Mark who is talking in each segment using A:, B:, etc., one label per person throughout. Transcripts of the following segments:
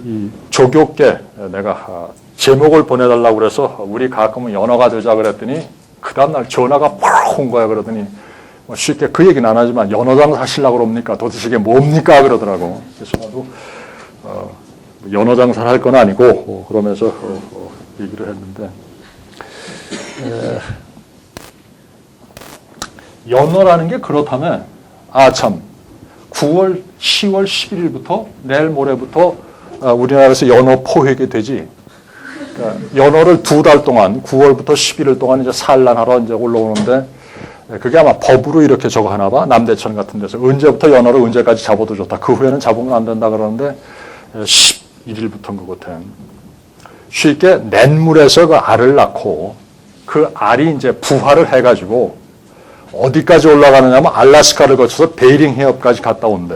A: 이 조교께 내가 제목을 보내달라고 그래서 우리 가끔은 연어가 되자 그랬더니 그 다음날 전화가 팍 온 거야. 그러더니 뭐 쉽게 그 얘기는 안 하지만 연어 장사 하시려고 그럽니까? 도대체 이게 뭡니까? 그러더라고. 그래서 나도 연어 장사를 할 건 아니고 그러면서 얘기를 했는데 연어라는 게 그렇다면 참 9월, 10월, 11일부터 내일 모레부터 우리나라에서 연어 포획이 되지. 그러니까 연어를 2달 동안 9월부터 11일 동안 이제 산란하러 이제 올라오는데 그게 아마 법으로 이렇게 저거 하나 봐. 남대천 같은 데서 언제부터 연어를 언제까지 잡아도 좋다. 그 후에는 잡으면 안 된다 그러는데 11일부터인 것 같아. 쉽게 냇물에서 그 알을 낳고 그 알이 이제 부화를 해가지고 어디까지 올라가느냐면 알래스카를 거쳐서 베이링 해협까지 갔다 온대.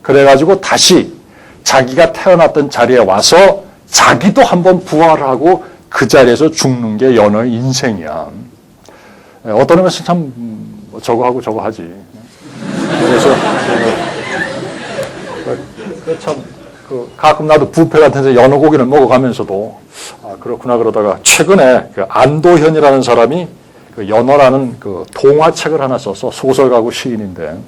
A: 그래가지고 다시 자기가 태어났던 자리에 와서 자기도 한번 부활을 하고 그 자리에서 죽는 게 연어의 인생이야. 어떤 의미에서 참 저거 하고 저거 하지. 그래서 참 가끔 나도 뷔페 같은 데서 연어 고기를 먹어가면서도 그렇구나 그러다가 최근에 그 안도현이라는 사람이 그 연어라는 그 동화책을 하나 써서 소설가고 시인인데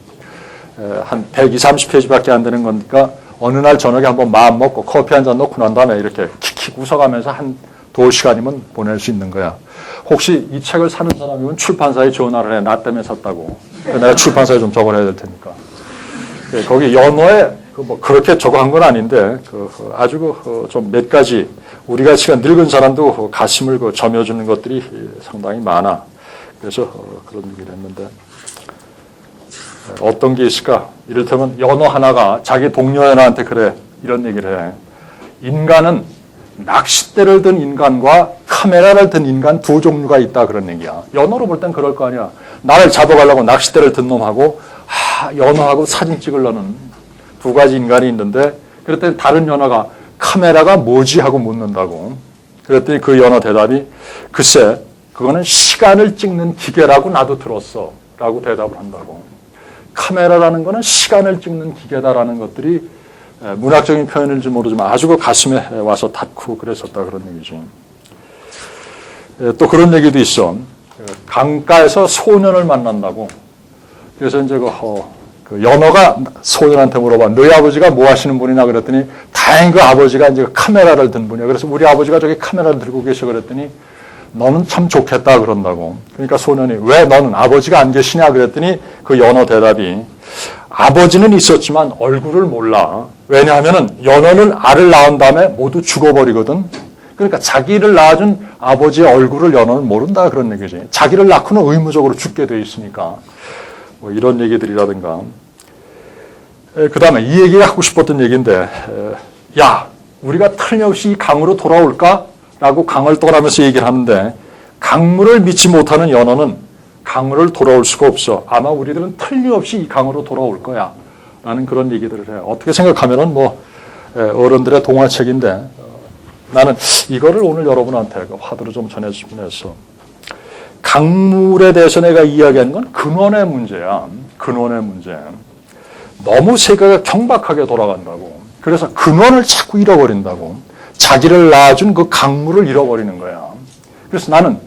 A: 한 120, 30페이지밖에 안 되는 거니까 어느 날 저녁에 한번 마음 먹고 커피 한 잔 놓고 난 다음에 이렇게 킥킥 웃어가면서 한 2시간이면 보낼 수 있는 거야. 혹시 이 책을 사는 사람이면 출판사에 전화를 해. 나 때문에 샀다고. 내가 출판사에 좀 적어놔야 될 테니까. 거기 연어에 뭐 그렇게 저거 한 건 아닌데 아주 좀 몇 가지 우리가 지금 늙은 사람도 가슴을 점여주는 것들이 상당히 많아. 그래서 그런 얘기를 했는데 어떤 게 있을까? 이를테면 연어 하나가 자기 동료 연어한테 그래 이런 얘기를 해. 인간은 낚싯대를 든 인간과 카메라를 든 인간 두 종류가 있다 그런 얘기야. 연어로 볼 땐 그럴 거 아니야. 나를 잡아가려고 낚싯대를 든 놈하고 연어하고 사진 찍으려는 두 가지 인간이 있는데 그랬더니 다른 연어가 카메라가 뭐지 하고 묻는다고. 그랬더니 그 연어 대답이 글쎄 그거는 시간을 찍는 기계라고 나도 들었어 라고 대답을 한다고. 카메라라는 거는 시간을 찍는 기계다라는 것들이 문학적인 표현일지 모르지만 아주 그 가슴에 와서 닿고 그랬었다 그런 얘기죠. 또 그런 얘기도 있어. 강가에서 소년을 만난다고. 그래서 이제 그 연어가 소년한테 물어봐. 너희 아버지가 뭐 하시는 분이냐 그랬더니 다행히 그 아버지가 이제 카메라를 든 분이야. 그래서 우리 아버지가 저기 카메라를 들고 계셔 그랬더니 너는 참 좋겠다 그런다고. 그러니까 소년이 왜 너는 아버지가 안 계시냐 그랬더니 그 연어 대답이 아버지는 있었지만 얼굴을 몰라. 왜냐하면은 연어는 알을 낳은 다음에 모두 죽어버리거든. 그러니까 자기를 낳아준 아버지의 얼굴을 연어는 모른다 그런 얘기지. 자기를 낳고는 의무적으로 죽게 돼 있으니까. 뭐 이런 얘기들이라든가. 그 다음에 이 얘기가 하고 싶었던 얘기인데 야 우리가 틀림없이 이 강으로 돌아올까? 라고 강을 떠나면서 얘기를 하는데 강물을 믿지 못하는 연어는 강으로 돌아올 수가 없어. 아마 우리들은 틀림없이 이 강으로 돌아올 거야. 라는 그런 얘기들을 해요. 어떻게 생각하면은 뭐 어른들의 동화책인데 나는 이거를 오늘 여러분한테 화두로 좀 전해주면 해서 강물에 대해서 내가 이야기한 건 근원의 문제야. 근원의 문제. 너무 세계가 경박하게 돌아간다고. 그래서 근원을 자꾸 잃어버린다고. 자기를 낳아준 그 강물을 잃어버리는 거야. 그래서 나는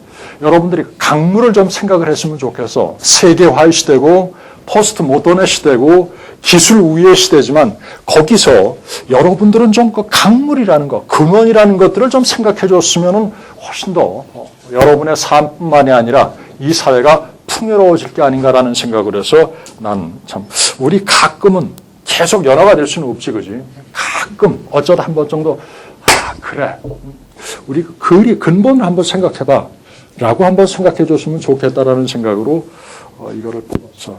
A: 여러분들이 강물을 좀 생각을 했으면 좋겠어. 세계화의 시대고 포스트 모던의 시대고 기술 우위의 시대지만 거기서 여러분들은 좀 그 강물이라는 것, 근원이라는 것들을 좀 생각해 줬으면 훨씬 더 여러분의 삶뿐만이 아니라 이 사회가 풍요로워질 게 아닌가라는 생각을 해서 난 참 우리 가끔은 계속 연화가 될 수는 없지 그지? 가끔 어쩌다 한 번 정도 그래 우리 그 근본을 한번 생각해봐 라고 한번 생각해 줬으면 좋겠다라는 생각으로 이거를 뽑았어.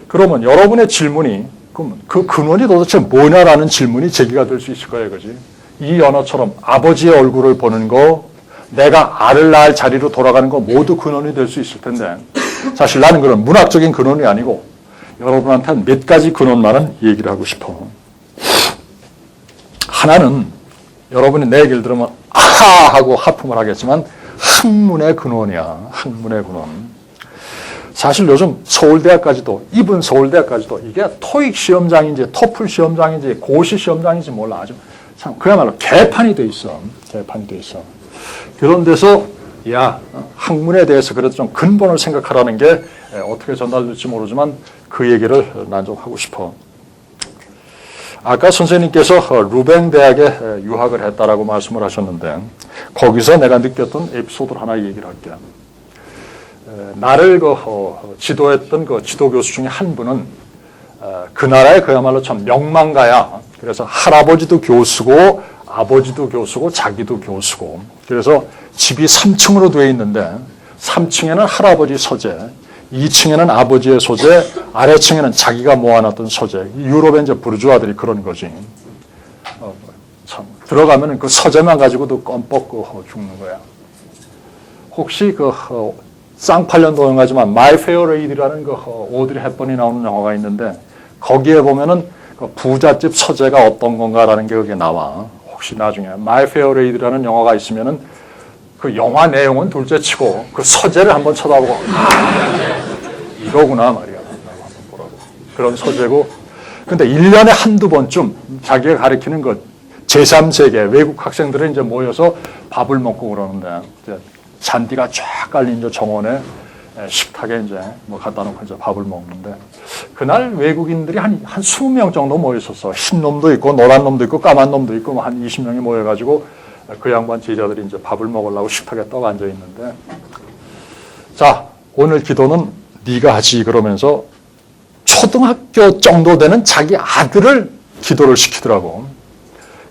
A: 그러면 여러분의 질문이 그럼 그 근원이 도대체 뭐냐라는 질문이 제기가 될 수 있을 거예요. 그지? 이 연어처럼 아버지의 얼굴을 보는 거 내가 알을 낳을 자리로 돌아가는 거 모두 근원이 될 수 있을 텐데 사실 나는 그런 문학적인 근원이 아니고 여러분한테 몇 가지 근원만은 얘기를 하고 싶어. 하나는 여러분이 내 얘기를 들으면 아하 하고 하품을 하겠지만 학문의 근원이야. 학문의 근원. 사실 요즘 서울대학까지도, 이분 서울대학까지도 이게 토익 시험장인지 토플 시험장인지 고시 시험장인지 몰라. 아주 참 그야말로 개판이 돼 있어. 개판이 돼 있어. 그런 데서 야, 학문에 대해서 그래도 좀 근본을 생각하라는 게 어떻게 전달될지 모르지만 그 얘기를 난 좀 하고 싶어. 아까 선생님께서 루뱅 대학에 유학을 했다라고 말씀을 하셨는데 거기서 내가 느꼈던 에피소드를 하나 얘기를 할게. 나를 지도했던 그 지도 교수 중에 한 분은 그 나라의 그야말로 참 명망가야. 그래서 할아버지도 교수고 아버지도 교수고 자기도 교수고. 그래서 집이 3층으로 되어 있는데 3층에는 할아버지 서재, 2층에는 아버지의 소재, 아래층에는 자기가 모아놨던 소재. 유럽의 이제 부르주아들이 그런 거지. 참 들어가면은 그 서재만 가지고도 껌뻑 죽는 거야. 혹시 그 쌍팔년도 영화지만 마이 페어 레이디라는 그 오드리 헵번이 나오는 영화가 있는데 거기에 보면은 그 부잣집 서재가 어떤 건가라는 게 거기에 나와. 혹시 나중에 마이 페어 레이디라는 영화가 있으면은 그 영화 내용은 둘째치고 그 서재를 한번 쳐다보고 이거구나 말이야. 한번 보라고. 그런 서재고. 근데 1년에 한두 번쯤 자기가 가르치는 그 제3세계 외국 학생들이 이제 모여서 밥을 먹고 그러는데 이제 잔디가 쫙 깔린 이제 정원에 식탁에 이제 뭐 갖다 놓고 이제 밥을 먹는데 그날 외국인들이 한 20명 정도 모여 있었어. 흰 놈도 있고 노란 놈도 있고 까만 놈도 있고 한 20명이 모여가지고 그 양반 제자들이 이제 밥을 먹으려고 식탁에 떡 앉아 있는데 자, 오늘 기도는 네가 하지 그러면서 초등학교 정도 되는 자기 아들을 기도를 시키더라고.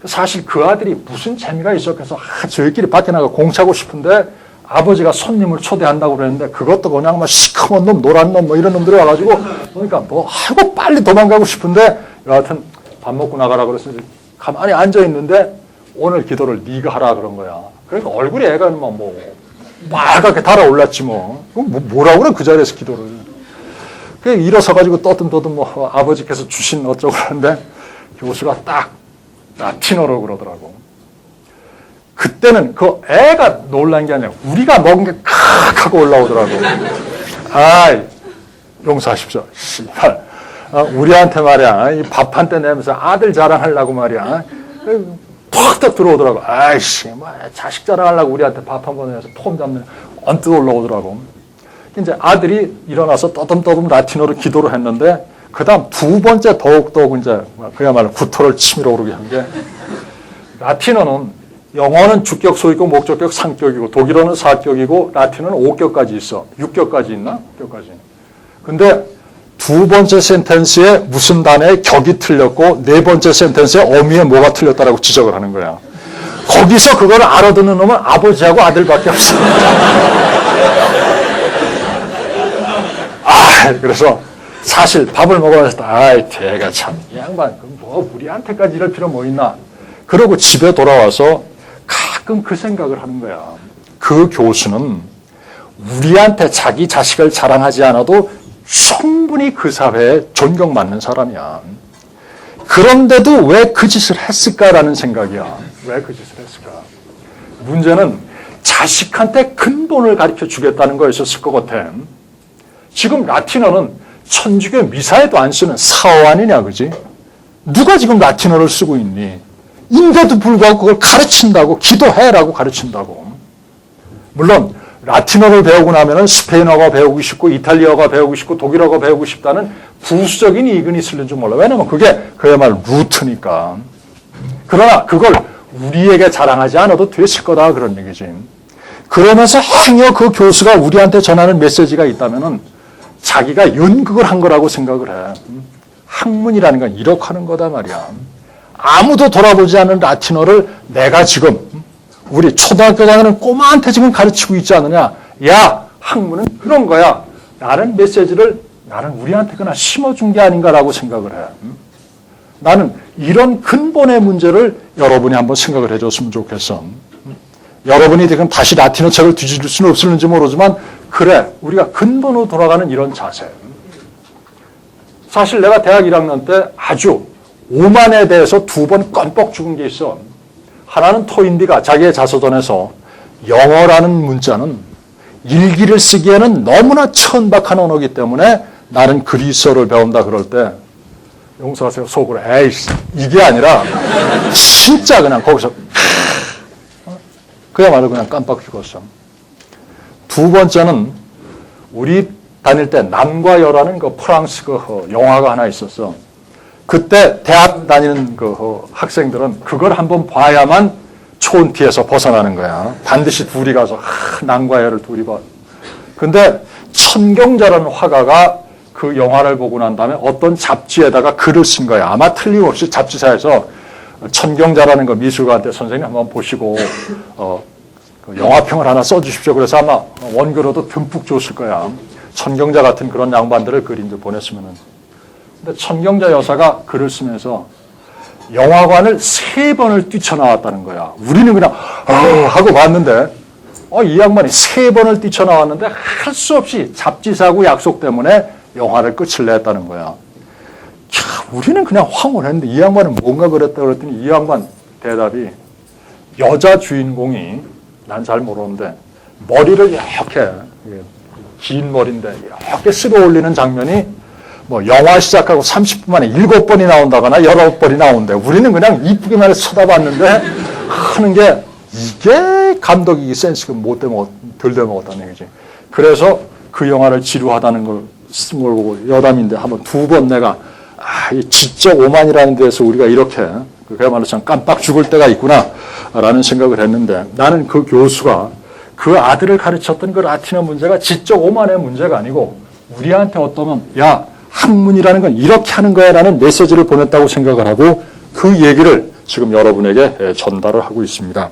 A: 사실 그 아들이 무슨 재미가 있었겠어. 저희끼리 밖에 나가 공차고 싶은데 아버지가 손님을 초대한다고 그랬는데 그것도 그냥 막 시커먼 놈, 노란 놈 뭐 이런 놈들이 와가지고 그러니까 뭐 하고 빨리 도망가고 싶은데 여하튼 밥 먹고 나가라 그래서 가만히 앉아 있는데 오늘 기도를 네가 하라 그런 거야. 그러니까 얼굴이 애가 뭐 빨갛게 달아올랐지 뭐. 뭐라고 그래 그 자리에서 기도를. 그래 일어서가지고 떠듬떠듬 뭐 아버지께서 주신 어쩌고 그러는데 교수가 딱 라틴어로 그러더라고. 그때는 그 애가 놀란 게 아니라 우리가 먹은 게 칵 하고 올라오더라고. 아이 용서하십시오. 씨발. 우리한테 말이야 이 밥 한 때 내면서 아들 자랑하려고 말이야. 팍 들어오더라고. 아이씨, 뭐 자식 자랑하려고 우리한테 밥 한 번 해서 폼 잡는 언뜻 올라오더라고. 이제 아들이 일어나서 떠듬떠듬 라틴어로 기도를 했는데 그 다음 두 번째 더욱더욱 이제 그야말로 구토를 치밀어 오르게 한 게 라틴어는 영어는 주격, 소유격, 목적격, 상격이고 독일어는 사격이고 라틴어는 5격까지 있어. 6격까지 있나? 6격까지. 근데 두 번째 센텐스에 무슨 단어의 격이 틀렸고 네 번째 센텐스에 어미에 뭐가 틀렸다라고 지적을 하는 거야. 거기서 그걸 알아듣는 놈은 아버지하고 아들밖에 없어. 그래서 사실 밥을 먹으면서 아이 걔가 참 이 양반 뭐 우리한테까지 이럴 필요 뭐 있나. 그러고 집에 돌아와서 가끔 그 생각을 하는 거야. 그 교수는 우리한테 자기 자식을 자랑하지 않아도 충분히 그 사회에 존경받는 사람이야. 그런데도 왜 그 짓을 했을까라는 생각이야. 왜 그 짓을 했을까? 문제는 자식한테 근본을 가르쳐 주겠다는 거였을 것 같아. 지금 라틴어는 천주교 미사에도 안 쓰는 사어 아니냐, 그지? 누가 지금 라틴어를 쓰고 있니? 인데도 불구하고 그걸 가르친다고, 기도해라고 가르친다고. 물론 라틴어를 배우고 나면은 스페인어가 배우고 싶고 이탈리아어가 배우고 싶고 독일어가 배우고 싶다는 부수적인 이익은 있을는 줄 몰라. 왜냐면 그게 그야말로 루트니까. 그러나 그걸 우리에게 자랑하지 않아도 됐을 거다 그런 얘기지. 그러면서 행여 그 교수가 우리한테 전하는 메시지가 있다면은 자기가 연극을 한 거라고 생각을 해. 학문이라는 건 이렇게 하는 거다 말이야. 아무도 돌아보지 않은 라틴어를 내가 지금 우리 초등학교 다니는 꼬마한테 지금 가르치고 있지 않느냐. 야, 학문은 그런 거야. 라는 메시지를 나는 우리한테 그냥 심어준 게 아닌가라고 생각을 해. 나는 이런 근본의 문제를 여러분이 한번 생각을 해줬으면 좋겠어. 여러분이 지금 다시 라틴어 책을 뒤질 수는 없을는지 모르지만 그래, 우리가 근본으로 돌아가는 이런 자세. 사실 내가 대학 1학년 때 아주 오만에 대해서 2번 껌뻑 죽은 게 있어. 하나는 토인비가 자기의 자서전에서 영어라는 문자는 일기를 쓰기에는 너무나 천박한 언어이기 때문에 나는 그리스어를 배운다 그럴 때 용서하세요 속으로 에이씨 이게 아니라 진짜 그냥 거기서 그야말로 그냥 깜빡 죽었어. 두 번째는 우리 다닐 때 남과 여라는 그 프랑스 그 영화가 하나 있었어. 그때 대학 다니는 그 학생들은 그걸 한번 봐야만 촌티에서 벗어나는 거야. 반드시 둘이 가서 남과 여를 둘이 봐. 근데 천경자라는 화가가 그 영화를 보고 난 다음에 어떤 잡지에다가 글을 쓴 거야. 아마 틀림없이 잡지사에서 천경자라는 그 미술가한테 선생님 한번 보시고 그 영화평을 하나 써주십시오. 그래서 아마 원고료도 듬뿍 줬을 거야. 천경자 같은 그런 양반들을 글 이제 보냈으면은. 근데 천경자 여사가 글을 쓰면서 영화관을 3번을 뛰쳐나왔다는 거야. 우리는 그냥 하고 봤는데 이 양반이 3번을 뛰쳐나왔는데 할 수 없이 잡지사하고 약속 때문에 영화를 끝을 냈다는 거야. 우리는 그냥 황홀했는데 이 양반은 뭔가 그랬다 그랬더니 이 양반 대답이 여자 주인공이 난 잘 모르는데 머리를 이렇게 긴 머리인데 이렇게 쓸어 올리는 장면이 뭐 영화 시작하고 30분 만에 7번이 나온다거나 8번이 나오는데 우리는 그냥 이쁘게만 해서 쳐다봤는데 하는 게 이게 감독이 센스가 덜 돼먹었다는 얘기지. 그래서 그 영화를 지루하다는 걸 쓴 걸 보고 여담인데 한번 2번 내가 이 지적 오만이라는 데서 우리가 이렇게 그야말로 참 깜빡 죽을 때가 있구나 라는 생각을 했는데 나는 그 교수가 그 아들을 가르쳤던 그 라틴어 문제가 지적 오만의 문제가 아니고 우리한테 어떠면 야 학문이라는 건 이렇게 하는 거야 라는 메시지를 보냈다고 생각을 하고 그 얘기를 지금 여러분에게 전달을 하고 있습니다.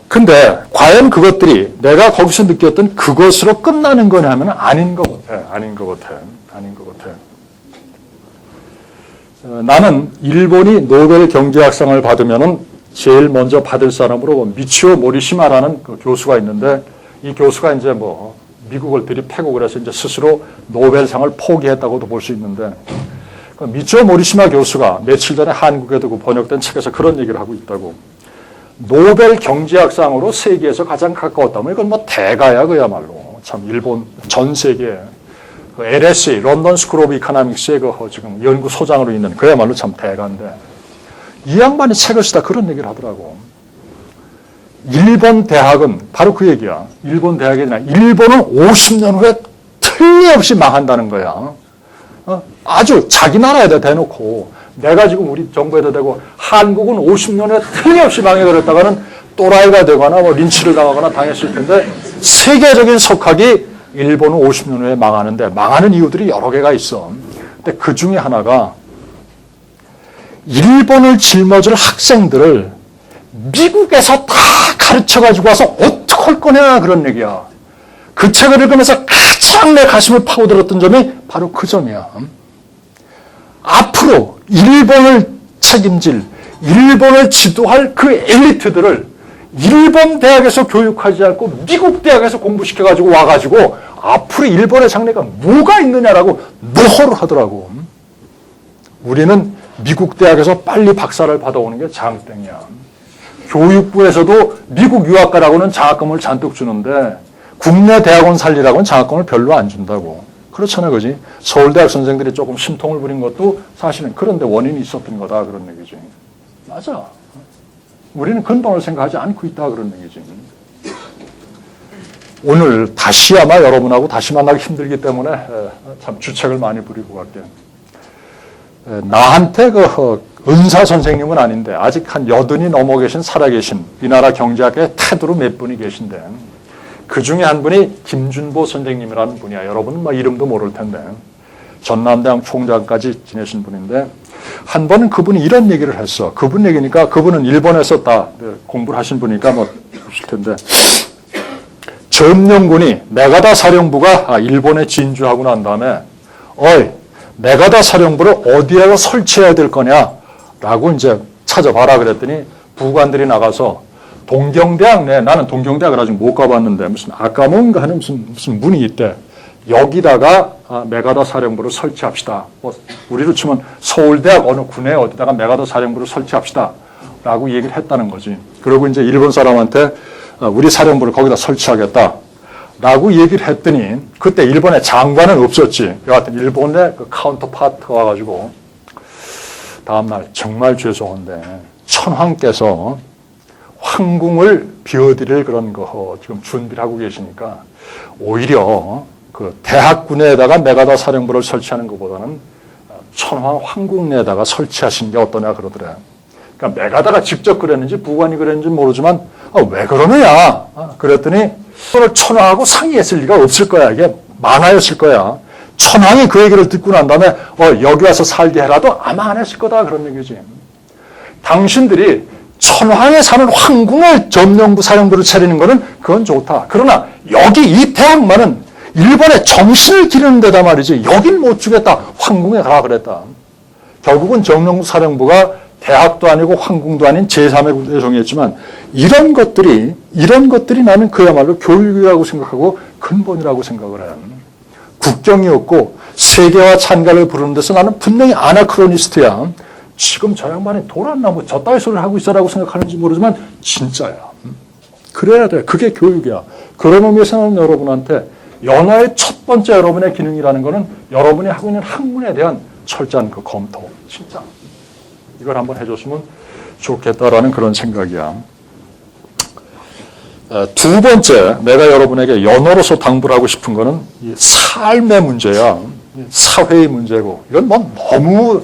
A: 근데 과연 그것들이 내가 거기서 느꼈던 그것으로 끝나는 거냐면 아닌 것 같아. 아닌 것 같아. 나는 일본이 노벨 경제학상을 받으면은 제일 먼저 받을 사람으로 미치오 모리시마라는 그 교수가 있는데 이 교수가 이제 뭐 미국을 들이패고 그래서 이제 스스로 노벨상을 포기했다고도 볼 수 있는데 그 미치오 모리시마 교수가 며칠 전에 한국에도 그 번역된 책에서 그런 얘기를 하고 있다고. 노벨 경제학상으로 세계에서 가장 가까웠다면 이건 뭐 대가야 그야말로. 참 일본 전 세계 그 LSE 런던 스쿨 오브 이코노믹스의 그 지금 연구소장으로 있는 그야말로 참 대가인데 이 양반이 책을 쓰다 그런 얘기를 하더라고. 일본 대학은 바로 그 얘기야. 일본 대학이 아니라 일본은 50년 후에 틀림없이 망한다는 거야. 아주 자기 나라에다 대놓고 내가 지금 우리 정부에다 대고 한국은 50년 후에 틀림없이 망해버렸다가는 또라이가 되거나 뭐 린치를 당하거나 당했을 텐데 세계적인 석학이 일본은 50년 후에 망하는데 망하는 이유들이 여러 개가 있어. 근데 그 중에 하나가 일본을 짊어질 학생들을 미국에서 다 가르쳐가지고 와서 어떡할 거냐 그런 얘기야. 그 책을 읽으면서 가장 내 가슴을 파고들었던 점이 바로 그 점이야. 앞으로 일본을 책임질, 일본을 지도할 그 엘리트들을 일본 대학에서 교육하지 않고 미국 대학에서 공부시켜가지고 와가지고 앞으로 일본의 장래가 뭐가 있느냐라고 노호를 하더라고. 우리는 미국 대학에서 빨리 박사를 받아오는 게 장땡이야. 교육부에서도 미국 유학가라고는 장학금을 잔뜩 주는데 국내 대학원 살리라고는 장학금을 별로 안 준다고. 그렇잖아, 그지? 서울대학 선생들이 조금 심통을 부린 것도 사실은 그런데 원인이 있었던 거다, 그런 얘기지. 맞아. 우리는 근본을 생각하지 않고 있다, 그런 얘기지. 오늘 다시 아마 여러분하고 다시 만나기 힘들기 때문에 참 주책을 많이 부리고 갈게. 나한테 그 은사 선생님은 아닌데 아직 한 80이 넘어 계신 살아계신 이 나라 경제학의 태도로 몇 분이 계신데 그 중에 한 분이 김준보 선생님이라는 분이야. 여러분은 막 이름도 모를 텐데 전남대학 총장까지 지내신 분인데 한 번은 그분이 이런 얘기를 했어. 그분 얘기니까 그분은 일본에서 다 공부를 하신 분이니까 뭐 보실 텐데 점령군이 메가다 사령부가 일본에 진주하고 난 다음에 어이 메가다 사령부를 어디에다 설치해야 될 거냐라고 이제 찾아봐라 그랬더니 부관들이 나가서 동경대학 나는 동경대학을 아직 못 가봤는데 무슨 아까몬가 하는 무슨 문이 있대. 여기다가 메가다 사령부를 설치합시다. 뭐 우리로 치면 서울대학 어느 군에 어디다가 메가다 사령부를 설치합시다. 라고 얘기를 했다는 거지. 그리고 이제 일본 사람한테 우리 사령부를 거기다 설치하겠다. 라고 얘기를 했더니 그때 일본의 장관은 없었지. 여하튼 일본의 그 카운터 파트가 와가지고 다음날 정말 죄송한데 천황께서 황궁을 비워드릴 그런 거 지금 준비를 하고 계시니까 오히려 그 대학군에다가 메가다 사령부를 설치하는 것보다는 천황 황궁 내에다가 설치하신 게 어떠냐 그러더래. 그러니까 메가다가 직접 그랬는지 부관이 그랬는지 모르지만 왜 그러느냐 그랬더니 오늘 천황하고 상의했을 리가 없을 거야. 이게 만화였을 거야. 천황이 그 얘기를 듣고 난 다음에 여기 와서 살게 해라도 아마 안 했을 거다 그런 얘기지. 당신들이 천황에 사는 황궁을 점령부 사령부를 차리는 거는 그건 좋다. 그러나 여기 이 대학만은 일본의 정신을 기르는 데다 말이지 여긴 못 주겠다. 황궁에 가라 그랬다. 결국은 점령부 사령부가 대학도 아니고 황궁도 아닌 제3의 군대에 정했지만 이런 것들이 나는 그야말로 교육이라고 생각하고 근본이라고 생각을 해요. 국경이 없고 세계와 찬가를 부르는 데서 나는 분명히 아나크로니스트야. 지금 저 양반이 돌았나 뭐 저따위 소리를 하고 있어라고 생각하는지 모르지만 진짜야. 그래야 돼. 그게 교육이야. 그런 의미에서 나는 여러분한테 연화의 첫 번째 여러분의 기능이라는 거는 여러분이 하고 있는 학문에 대한 철저한 그 검토. 진짜. 이걸 한번 해줬으면 좋겠다라는 그런 생각이야. 두 번째, 내가 여러분에게 연어로서 당부를 하고 싶은 거는 이 삶의 문제야. 사회의 문제고. 이건 뭐 너무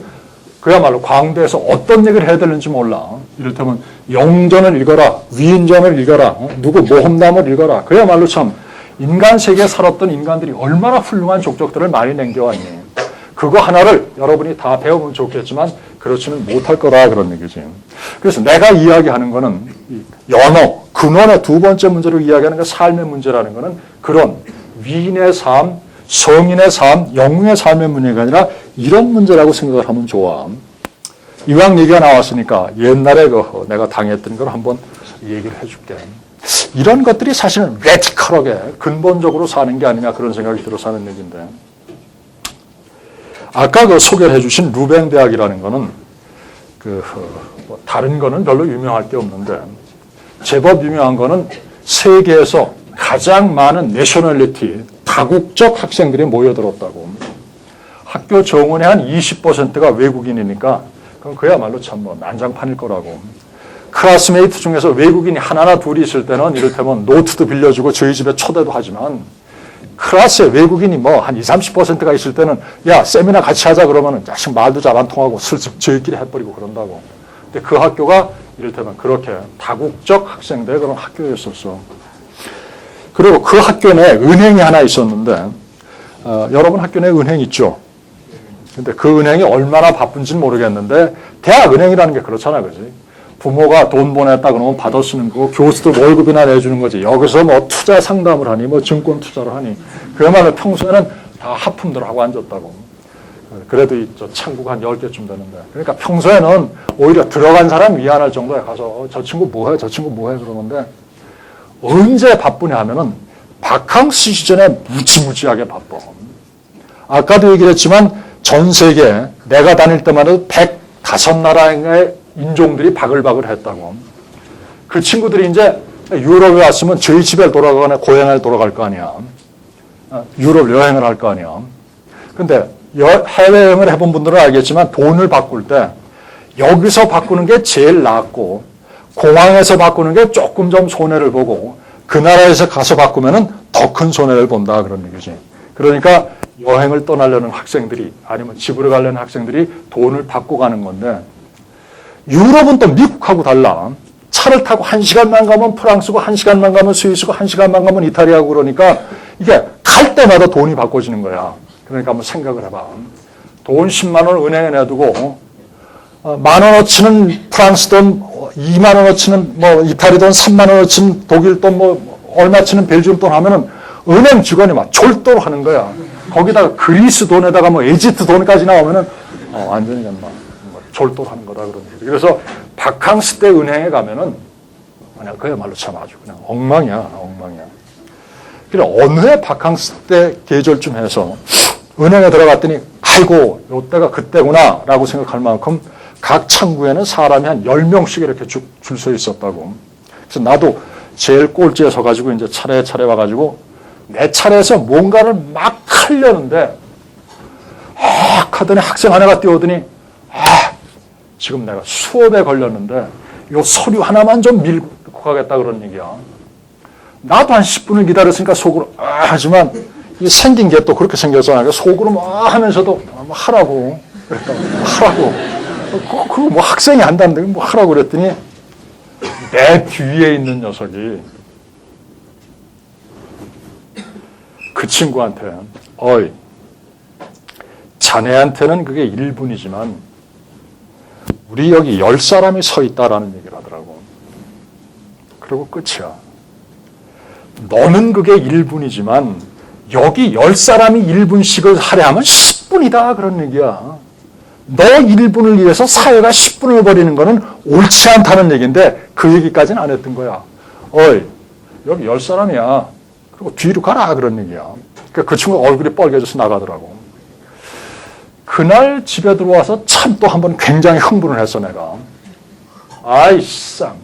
A: 그야말로 광대에서 어떤 얘기를 해야 되는지 몰라. 이를테면 영전을 읽어라. 위인전을 읽어라. 누구 모험담을 읽어라. 그야말로 참 인간 세계에 살았던 인간들이 얼마나 훌륭한 족적들을 많이 남겨왔니. 그거 하나를 여러분이 다 배우면 좋겠지만 그렇지는 못할 거다 그런 얘기지. 그래서 내가 이야기하는 거는 연어, 근원의 두 번째 문제로 이야기하는 게 삶의 문제라는 거는 그런 위인의 삶, 성인의 삶, 영웅의 삶의 문제가 아니라 이런 문제라고 생각을 하면 좋아. 이왕 얘기가 나왔으니까 옛날에 내가 당했던 걸 한번 얘기를 해줄게. 이런 것들이 사실은 레디컬하게 근본적으로 사는 게 아니냐 그런 생각이 들어서 하는 얘기인데 아까 그 소개를 해주신 루뱅 대학이라는 거는 뭐 다른 거는 별로 유명할 게 없는데 제법 유명한 거는 세계에서 가장 많은 내셔널리티, 다국적 학생들이 모여들었다고. 학교 정원의 한 20%가 외국인이니까 그건 그야말로 참 뭐 난장판일 거라고. 클래스메이트 중에서 외국인이 하나나 둘이 있을 때는 이를테면 노트도 빌려주고 저희 집에 초대도 하지만 클래스에 외국인이 뭐 한 20, 30%가 있을 때는 야 세미나 같이 하자 그러면은 자식 말도 잘 안 통하고 슬슬 저희끼리 해버리고 그런다고. 근데 그 학교가 이를테면 그렇게 다국적 학생들의 그런 학교였었어. 그리고 그 학교 내에 은행이 하나 있었는데 여러분 학교 내에 은행 있죠? 근데 그 은행이 얼마나 바쁜지는 모르겠는데 대학 은행이라는 게 그렇잖아, 그지? 부모가 돈 보냈다 그러면 받아 쓰는 거고 교수도 월급이나 내주는 거지. 여기서 뭐 투자 상담을 하니 뭐 증권 투자를 하니 그야말로 평소에는 다 하품들 하고 앉았다고. 그래도 저 창구가 한 10개쯤 되는데. 그러니까 평소에는 오히려 들어간 사람 미안할 정도에 가서 저 친구 뭐해? 저 친구 뭐해? 그러는데 언제 바쁘냐 하면은 바캉스 시즌에 무지무지하게 바빠. 아까도 얘기했지만 전 세계 내가 다닐 때만 해도 105나라의 인종들이 바글바글 했다고. 그 친구들이 이제 유럽에 왔으면 저희 집에 돌아가거나 고향에 돌아갈 거 아니야. 유럽 여행을 할 거 아니야. 근데 해외여행을 해본 분들은 알겠지만 돈을 바꿀 때 여기서 바꾸는 게 제일 낫고 공항에서 바꾸는 게 조금 좀 손해를 보고 그 나라에서 가서 바꾸면은 더 큰 손해를 본다 그런 얘기지. 그러니까 여행을 떠나려는 학생들이 아니면 집으로 가려는 학생들이 돈을 받고 가는 건데 유럽은 또 미국하고 달라. 차를 타고 1시간만 가면 프랑스고 1시간만 가면 스위스고 1시간만 가면 이탈리아고 그러니까 이게 갈 때마다 돈이 바꿔지는 거야. 그러니까 한번 생각을 해봐. 돈 10만 원 은행에 내두고 10,000원어치는 프랑스 돈, 2만 원어치는 뭐 이탈리 돈, 3만 원어치는 독일 돈, 뭐 얼마치는 벨기움 돈 하면은 은행 직원이 막 졸도로 하는 거야. 거기다가 그리스 돈에다가 뭐 에지트 돈까지 나오면은 완전히 그냥 막 졸도로 하는 거다 그런 얘기. 그래서 바캉스 때 은행에 가면은 그냥 그야말로 참 아주 그냥 엉망이야. 그래 어느 해 바캉스 때 계절쯤 해서 은행에 들어갔더니 아이고 요때가 그때구나 라고 생각할 만큼 각 창구에는 사람이 한 10명씩 이렇게 줄 서 있었다고. 그래서 나도 제일 꼴찌에 서가지고 이제 차례차례 와가지고 내 차례에서 뭔가를 막 하려는데 하더니 학생 하나가 뛰어오더니 지금 내가 수업에 걸렸는데 요 서류 하나만 좀 밀고 가겠다 그런 얘기야. 나도 한 10분을 기다렸으니까 속으로 하지만 이 생긴 게 또 그렇게 생겼잖아. 속으로 하면서도 하라고. 그러니까 하라고. 그거 뭐 학생이 한다는데 뭐 하라고 그랬더니 내 뒤에 있는 녀석이 그 친구한테 어이 자네한테는 그게 1분이지만 우리 여기 10사람이 서 있다라는 얘기를 하더라고. 그리고 끝이야. 너는 그게 1분이지만 여기 10사람이 1분씩을 하려 하면 10분이다 그런 얘기야. 너 1분을 위해서 사회가 10분을 버리는 거는 옳지 않다는 얘기인데 그 얘기까지는 안 했던 거야. 어이 여기 10사람이야. 그리고 뒤로 가라 그런 얘기야. 그러니까 그 친구가 얼굴이 빨개져서 나가더라고. 그날 집에 들어와서 참 또 한 번 굉장히 흥분을 했어 내가. 아이쌈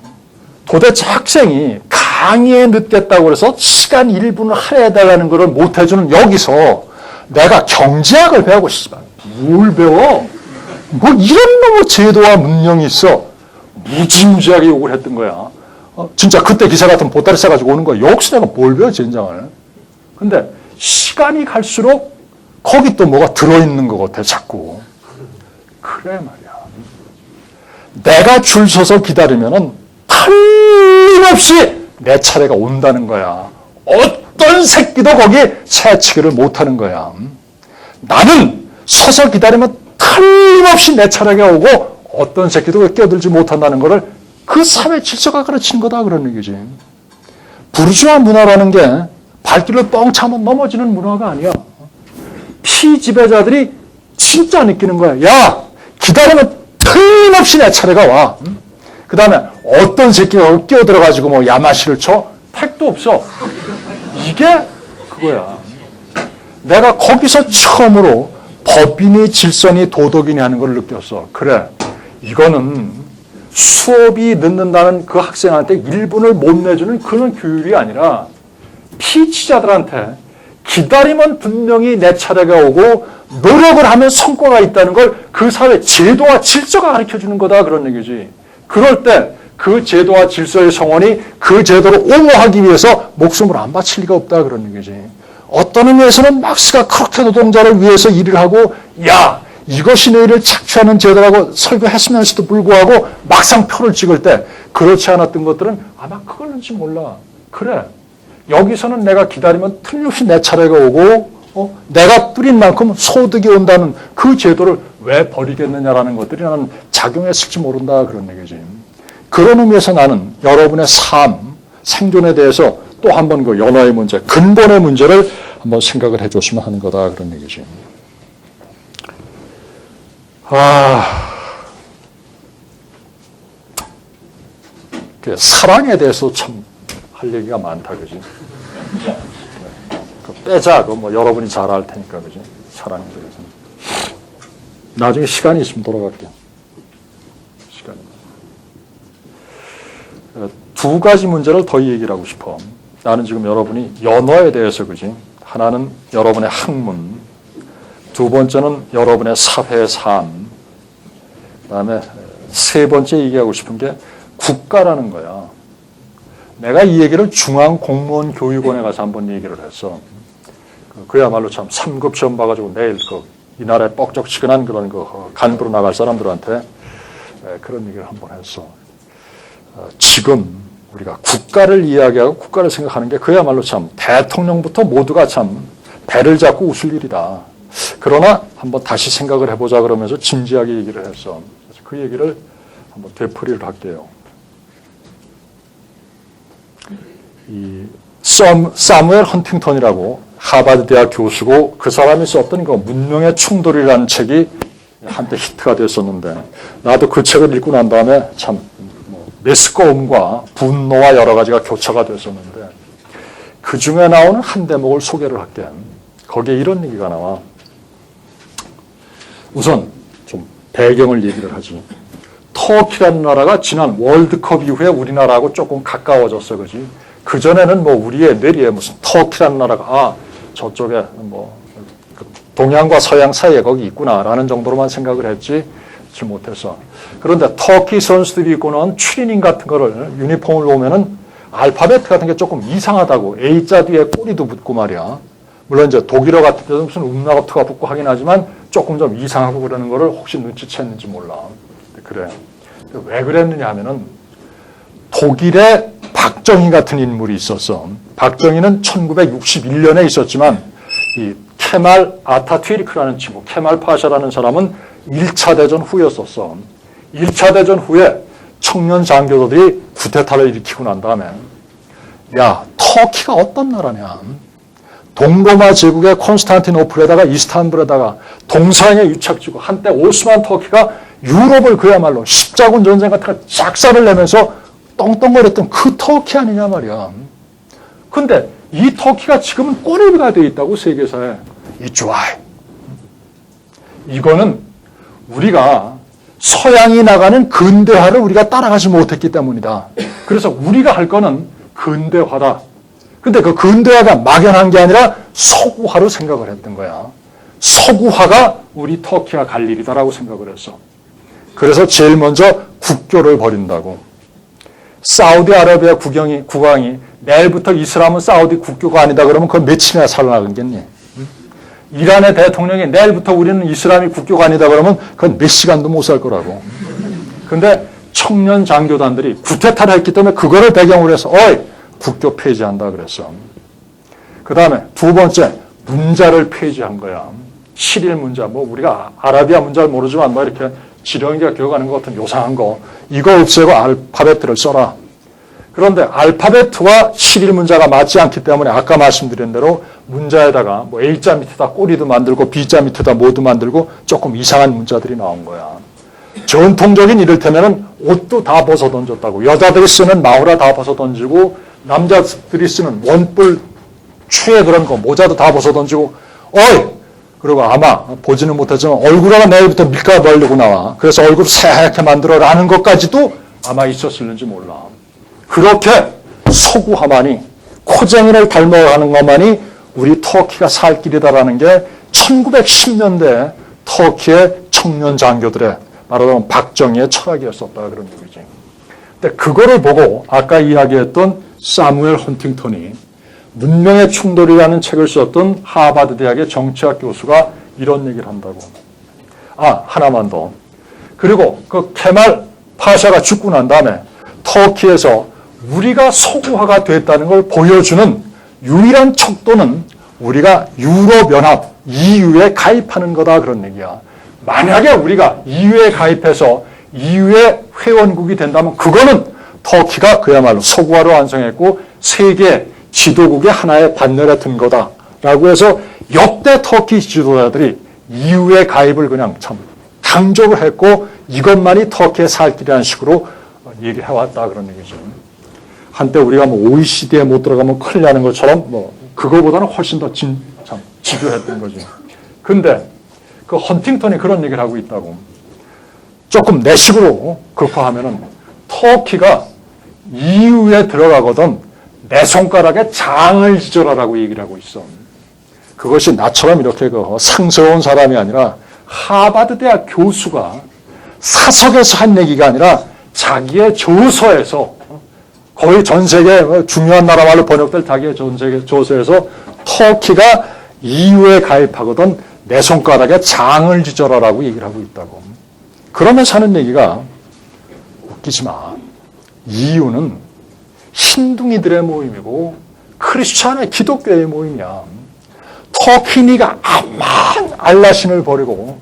A: 도대체 학생이 강의에 늦겠다고 해서 시간 1분을 해달라는 것을 못 해주는 여기서 내가 경제학을 배우고 씨발 뭘 배워? 뭐 이런 놈의 제도와 문명이 있어. 무지무지하게 욕을 했던 거야. 진짜 그때 기사 같은 보따리 싸가지고 오는 거야. 역시 내가 뭘 배워 젠장을. 근데 시간이 갈수록 거기 또 뭐가 들어있는 것 같아 자꾸. 그래 말이야. 내가 줄 서서 기다리면은 틀림없이 내 차례가 온다는 거야. 어떤 새끼도 거기에 새치기를 못하는 거야. 나는 서서 기다리면 틀림없이 내 차례가 오고 어떤 새끼도 끼어들지 못한다는 것을 그 사회 질서가 가르치는 거다 그런 얘기지. 부르주아 문화라는 게 발길을 뻥 차면 넘어지는 문화가 아니야. 피지배자들이 진짜 느끼는 거야. 야 기다리면 틀림없이 내 차례가 와. 그 다음에 어떤 새끼가 끼어들어가지고 뭐 야마시를 쳐? 택도 없어. 이게 그거야. 내가 거기서 처음으로 법이니 질서니 도덕이니 하는 걸 느꼈어. 그래. 이거는 수업이 늦는다는 그 학생한테 1분을 못 내주는 그런 규율이 아니라 피치자들한테 기다리면 분명히 내 차례가 오고 노력을 하면 성과가 있다는 걸 그 사회 제도와 질서가 가르쳐주는 거다 그런 얘기지. 그럴 때 그 제도와 질서의 성원이 그 제도를 옹호하기 위해서 목숨을 안 바칠 리가 없다 그런 얘기지. 어떤 의미에서는 막스가 그렇게 노동자를 위해서 일을 하고 야 이것이 너희를 착취하는 제도라고 설교했으면서도 불구하고 막상 표를 찍을 때 그렇지 않았던 것들은 아마 그걸는지 몰라. 그래. 여기서는 내가 기다리면 틀림없이 내 차례가 오고 내가 뿌린 만큼 소득이 온다는 그 제도를 왜 버리겠느냐라는 것들이 나는 작용했을지 모른다 그런 얘기지. 그런 의미에서 나는 여러분의 삶, 생존에 대해서 또 한 번 그 연화의 문제, 근본의 문제를 한번 생각을 해줬으면 하는 거다 그런 얘기지. 사랑에 대해서 참 할 얘기가 많다 그지. 빼자. 뭐 여러분이 잘 알 테니까 그지. 사랑에 대해서. 나중에 시간이 있으면 돌아갈게요. 시간이. 두 가지 문제를 더 얘기를 하고 싶어. 나는 지금 여러분이 연어에 대해서 그지. 하나는 여러분의 학문, 두 번째는 여러분의 사회 삶, 그다음에 세 번째 얘기하고 싶은 게 국가라는 거야. 내가 이 얘기를 중앙공무원교육원에 가서 한번 얘기를 했어. 그야말로 참 3급 시험 봐가지고 내일 이 나라에 뻑적지근한 그런 간부로 나갈 사람들한테 그런 얘기를 한번 했어. 지금 우리가 국가를 이야기하고 국가를 생각하는 게 그야말로 참 대통령부터 모두가 참 배를 잡고 웃을 일이다. 그러나 한번 다시 생각을 해보자 그러면서 진지하게 얘기를 했어. 그래서 그 얘기를 한번 되풀이를 할게요. 이 사무엘 헌팅턴이라고 하버드 대학 교수고 그 사람이 썼던 그 문명의 충돌이라는 책이 한때 히트가 됐었는데 나도 그 책을 읽고 난 다음에 참 메스꺼움과 분노와 여러 가지가 교차가 됐었는데 그 중에 나오는 한 대목을 소개를 할게. 거기에 이런 얘기가 나와. 우선 좀 배경을 얘기를 하지. 터키라는 나라가 지난 월드컵 이후에 우리나라하고 조금 가까워졌어, 그지? 그전에는 뭐 우리의 뇌리에 무슨 터키라는 나라가, 저쪽에 뭐, 동양과 서양 사이에 거기 있구나라는 정도로만 생각을 했지 못해서. 그런데 터키 선수들이 입고 나온 추리닝 같은 거를 유니폼을 보면은 알파벳 같은 게 조금 이상하다고. A자 뒤에 꼬리도 붙고 말이야. 물론 이제 독일어 같은 데도 무슨 음라거트가 붙고 하긴 하지만 조금 좀 이상하고 그러는 거를 혹시 눈치챘는지 몰라. 그래. 왜 그랬느냐 하면은 독일에 박정희 같은 인물이 있었어. 박정희는 1961년에 있었지만 이 케말 아타튀르크라는 친구, 케말 파샤라는 사람은 1차 대전 후였었어. 1차 대전 후에 청년 장교들이 쿠데타를 일으키고 난 다음에 야, 터키가 어떤 나라냐. 동로마 제국의 콘스탄티노플에다가 이스탄불에다가 동서양의 유착지고 한때 오스만 터키가 유럽을 그야말로 십자군 전쟁 같은 거 작살을 내면서 떵떵거렸던 그 터키 아니냐 말이야. 근데 이 터키가 지금은 꼬리가 되어 있다고 세계사에. 이주아이. 이거는 우리가 서양이 나가는 근대화를 우리가 따라가지 못했기 때문이다. 그래서 우리가 할 거는 근대화다. 근데 그 근대화가 막연한 게 아니라 서구화로 생각을 했던 거야. 서구화가 우리 터키가 갈 일이다라고 생각을 했어. 그래서 제일 먼저 국교를 버린다고. 사우디아라비아 국왕이 내일부터 이슬람은 사우디 국교가 아니다 그러면 그건 며칠이나 살아나겠니? 이란의 대통령이 내일부터 우리는 이슬람이 국교가 아니다 그러면 그건 몇 시간도 못 살 거라고. 근데 청년 장교단들이 쿠데타를 했기 때문에 그거를 배경으로 해서 국교 폐지한다 그랬어. 그 다음에 두 번째, 문자를 폐지한 거야. 시릴 문자, 뭐 우리가 아라비아 문자를 모르지만 뭐 이렇게 지렁이가 기억하는 것 같은 요상한 거, 이거 없애고 알파벳을 써라. 그런데 알파벳과 시릴 문자가 맞지 않기 때문에 아까 말씀드린 대로 문자에다가 뭐 A자 밑에다 꼬리도 만들고 B자 밑에다 뭐도 만들고 조금 이상한 문자들이 나온 거야. 전통적인 이를테면은 옷도 다 벗어 던졌다고. 여자들이 쓰는 마우라 다 벗어 던지고 남자들이 쓰는 원뿔 최 그런 거 모자도 다 벗어 던지고 그리고 아마 보지는 못하지만 얼굴에가 내일부터 밀가루 바르려고 나와. 그래서 얼굴 새하얗게 만들어라는 것까지도 아마 있었을는지 몰라. 그렇게 서구화만이 코쟁이를 닮아가는 것만이 우리 터키가 살 길이다라는 게 1910년대 터키의 청년 장교들의 말하자면 박정희의 철학이었었다 그런 얘기지. 근데 그거를 보고 아까 이야기했던 사무엘 헌팅턴이 문명의 충돌이라는 책을 썼던 하버드 대학의 정치학 교수가 이런 얘기를 한다고. 하나만 더. 그리고 그 케말 파샤가 죽고 난 다음에 터키에서 우리가 서구화가 됐다는 걸 보여주는 유일한 척도는 우리가 유럽연합 EU에 가입하는 거다 그런 얘기야. 만약에 우리가 EU에 가입해서 EU의 회원국이 된다면 그거는 터키가 그야말로 서구화로 완성했고 세계 지도국의 하나의 반열에 든 거다라고 해서 역대 터키 지도자들이 EU에 가입을 그냥 참 강조를 했고 이것만이 터키의 살 길이라는 식으로 얘기해왔다 그런 얘기죠. 한때 우리가 뭐 OECD에 못 들어가면 큰일 나는 것처럼 뭐 그거보다는 훨씬 더 참 집요했던 거지. 근데 그 헌팅턴이 그런 얘기를 하고 있다고. 조금 내 식으로 급화하면은 터키가 EU에 들어가거든 내 손가락에 장을 지져라라고 얘기를 하고 있어. 그것이 나처럼 이렇게 상스러운 사람이 아니라 하버드 대학 교수가 사석에서 한 얘기가 아니라 자기의 저서에서 거의 전 세계 중요한 나라 말로 번역될 자기의 전 세계 저서에서 터키가 EU에 가입하거든 내 손가락에 장을 지져라라고 얘기를 하고 있다고. 그러면서 하는 얘기가 웃기지 마. EU는 흰둥이들의 모임이고 크리스찬의 기독교의 모임이야. 터키 네가 암만 알라신을 버리고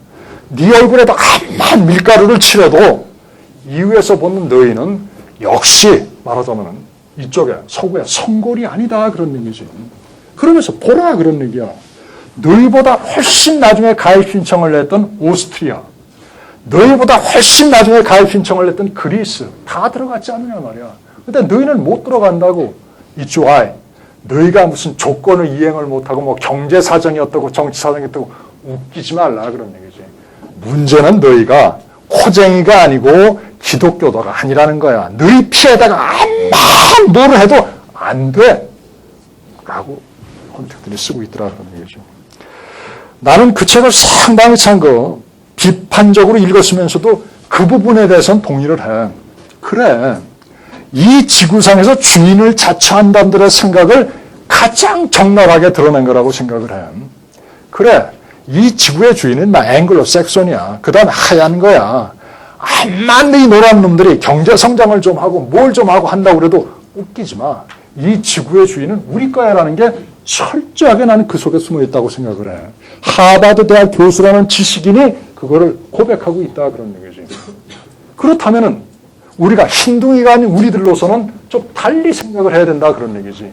A: 네 얼굴에다 암만 밀가루를 칠해도 EU에서 보는 너희는 역시 말하자면 이쪽에 서구의 성골이 아니다 그런 얘기지. 그러면서 보라 그런 얘기야. 너희보다 훨씬 나중에 가입 신청을 냈던 오스트리아, 너희보다 훨씬 나중에 가입 신청을 냈던 그리스 다 들어갔지 않느냐 말이야. 근데 너희는 못 들어간다고. 이주아이 너희가 무슨 조건을 이행을 못하고 뭐 경제 사정이 어떻고 정치 사정이 어떻고 웃기지 말라 그런 얘기지. 문제는 너희가 코쟁이가 아니고 기독교도가 아니라는 거야. 너희 피에다가 암만 뭐를 해도 안 돼. 라고 헌팅턴이 쓰고 있더라는 얘기죠. 나는 그 책을 상당히 비판적으로 읽었으면서도 그 부분에 대해서는 동의를 해. 그래. 이 지구상에서 주인을 자처한 자들의 생각을 가장 적나라하게 드러낸 거라고 생각을 해. 그래. 이 지구의 주인은 막 앵글로 섹션이야. 그 다음에 하얀 거야. 암만 이 노란 놈들이 경제 성장을 좀 하고 뭘 좀 하고 한다고 그래도 웃기지 마. 이 지구의 주인은 우리 거야라는 게 철저하게 나는 그 속에 숨어 있다고 생각을 해. 하버드 대학 교수라는 지식인이 그거를 고백하고 있다 그런 얘기지. 그렇다면은 우리가 흰둥이가 아닌 우리들로서는 좀 달리 생각을 해야 된다 그런 얘기지.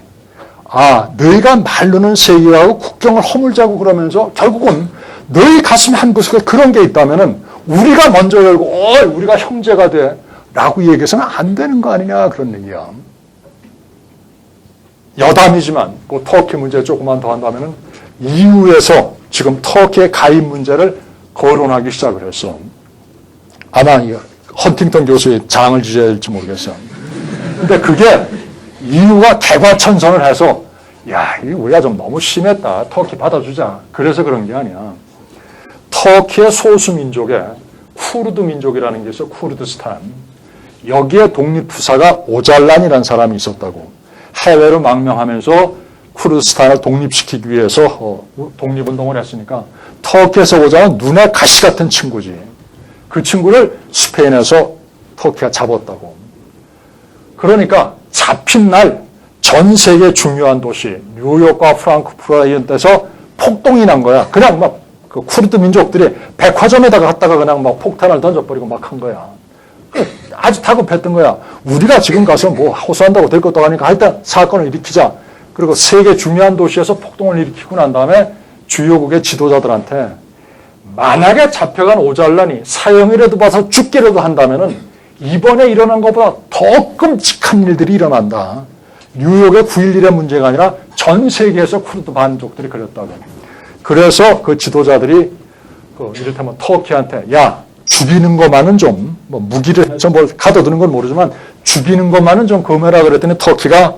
A: 아, 너희가 말로는 세계하고 국경을 허물자고 그러면서 결국은 너희 가슴 한 구석에 그런 게 있다면은 우리가 먼저 열고 우리가 형제가 돼 라고 얘기해서는 안 되는 거 아니냐 그런 얘기야. 여담이지만 그 터키 문제 조금만 더 한다면은 EU에서 지금 터키의 가입 문제를 거론하기 시작을 했어. 아마 헌팅턴 교수의 장을 지져야 될지 모르겠어. 근데 그게 EU가 개과천선을 해서 야, 이거 우리가 좀 너무 심했다. 터키 받아주자. 그래서 그런 게 아니야. 터키의 소수민족에 쿠르드 민족이라는 게 있어. 쿠르드스탄. 여기에 독립투사가 오잘란이라는 사람이 있었다고. 해외로 망명하면서 쿠르드스탄을 독립시키기 위해서 독립운동을 했으니까 터키에서 오자는 눈에 가시 같은 친구지. 그 친구를 스페인에서 터키가 잡았다고. 그러니까 잡힌 날 전 세계 중요한 도시 뉴욕과 프랑크푸르트 이런 데서 폭동이 난 거야. 그냥 막 그 쿠르드 민족들이 백화점에다가 갔다가 그냥 막 폭탄을 던져버리고 막 한 거야. 아주 다급했던 거야. 우리가 지금 가서 뭐 호소한다고 될 것도 아니니까 하여튼 사건을 일으키자. 그리고 세계 중요한 도시에서 폭동을 일으키고 난 다음에 주요국의 지도자들한테 만약에 잡혀간 오잘란이 사형이라도 봐서 죽기라도 한다면은 이번에 일어난 것보다 더 끔찍한 일들이 일어난다. 뉴욕의 9.11의 문제가 아니라 전 세계에서 쿠르드 반족들이 그랬다고. 그래서 그 지도자들이 이를테면 터키한테 야, 죽이는 것만은 좀, 뭐 무기를 해서 뭘 가둬두는 건 모르지만 죽이는 것만은 좀 금해라 그랬더니 터키가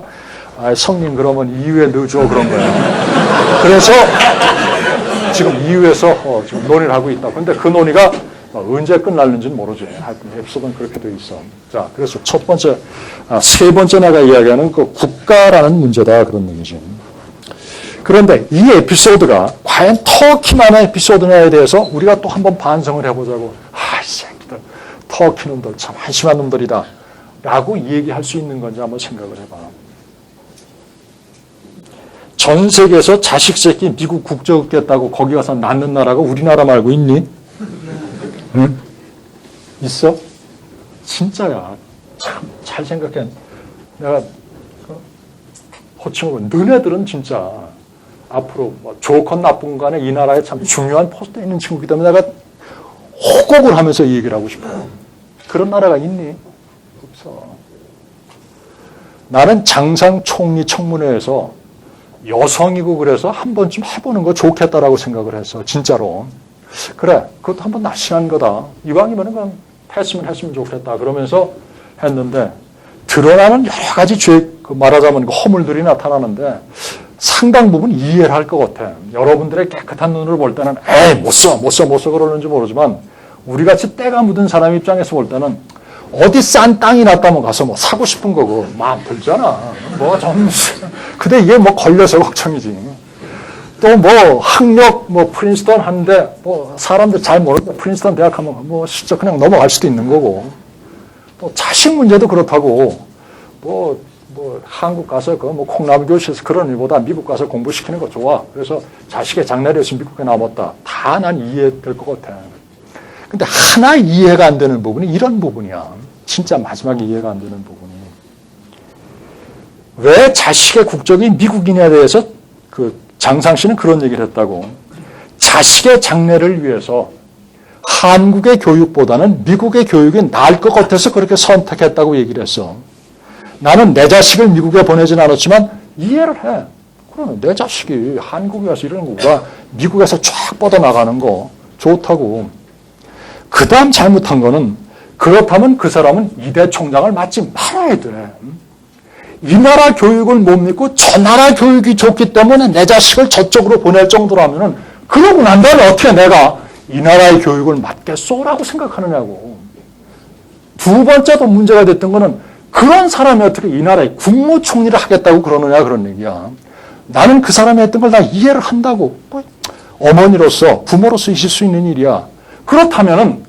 A: 아, 성님 그러면 EU에 넣어줘 그런 거야. 그래서 지금 EU에서 지금 논의를 하고 있다. 근데 그 논의가 언제 끝날는지는 모르지. 하여튼 에피소드는 그렇게 돼 있어. 자, 그래서 첫 번째, 세 번째 내가 이야기하는 그 국가라는 문제다 그런 얘기지. 그런데 이 에피소드가 과연 터키만의 에피소드냐에 대해서 우리가 또 한번 반성을 해보자고. 아, 이 새끼들, 터키 놈들 참 한심한 놈들이다. 라고 얘기할 수 있는 건지 한번 생각을 해봐. 전 세계에서 자식 새끼 미국 국적 얻겠다고 거기 가서 낳는 나라가 우리나라 말고 있니? 응? 있어? 진짜야. 참 잘 생각해. 내가 호칭으로 너네들은 진짜 앞으로 뭐 좋건 나쁜 간에 이 나라에 참 중요한 포스트에 있는 친구이기 때문에 내가 호곡을 하면서 이 얘기를 하고 싶어요. 그런 나라가 있니? 없어. 나는 장상 총리 청문회에서 여성이고 그래서 한 번쯤 해보는 거 좋겠다라고 생각을 했어. 진짜로. 그래, 그것도 한번 날씬한 거다. 이왕이면 그냥 했으면 좋겠다. 그러면서 했는데 드러나는 여러 가지 죄, 말하자면 허물들이 나타나는데 상당 부분 이해를 할 것 같아. 여러분들의 깨끗한 눈으로 볼 때는 에이 못 써 그러는지 모르지만 우리같이 때가 묻은 사람 입장에서 볼 때는 어디 싼 땅이 났다면 가서 뭐 사고 싶은 거고 마음 들잖아. 뭐 좀 근데 이게 뭐 걸려서 걱정이지. 또 뭐 학력 뭐 프린스턴 하는데 뭐 사람들 잘 모르는데 프린스턴 대학 하면 뭐 진짜 그냥 넘어갈 수도 있는 거고. 또 자식 문제도 그렇다고. 뭐 한국 가서 그 뭐 콩나물 교실에서 그런 일보다 미국 가서 공부시키는 거 좋아. 그래서 자식의 장래를 위해서 미국에 남았다. 다 난 이해될 것 같아. 근데 하나 이해가 안 되는 부분이 이런 부분이야. 진짜 마지막에 이해가 안 되는 부분이. 왜 자식의 국적이 미국인에 대해서 그 장상 씨는 그런 얘기를 했다고. 자식의 장래를 위해서 한국의 교육보다는 미국의 교육이 나을 것 같아서 그렇게 선택했다고 얘기를 했어. 나는 내 자식을 미국에 보내진 않았지만 이해를 해. 그러면 내 자식이 한국에 와서 이러는 거가 미국에서 쫙 뻗어나가는 거 좋다고. 그 다음 잘못한 거는 그렇다면 그 사람은 이 대 총장을 맡지 말아야 돼. 이 나라 교육을 못 믿고 저 나라 교육이 좋기 때문에 내 자식을 저쪽으로 보낼 정도라면은 그러고 난 다음에 어떻게 내가 이 나라의 교육을 맡겠소라고 생각하느냐고. 두 번째도 문제가 됐던 거는 그런 사람이 어떻게 이 나라의 국무총리를 하겠다고 그러느냐 그런 얘기야. 나는 그 사람이 했던 걸 다 이해를 한다고. 어머니로서 부모로서 있을 수 있는 일이야. 그렇다면은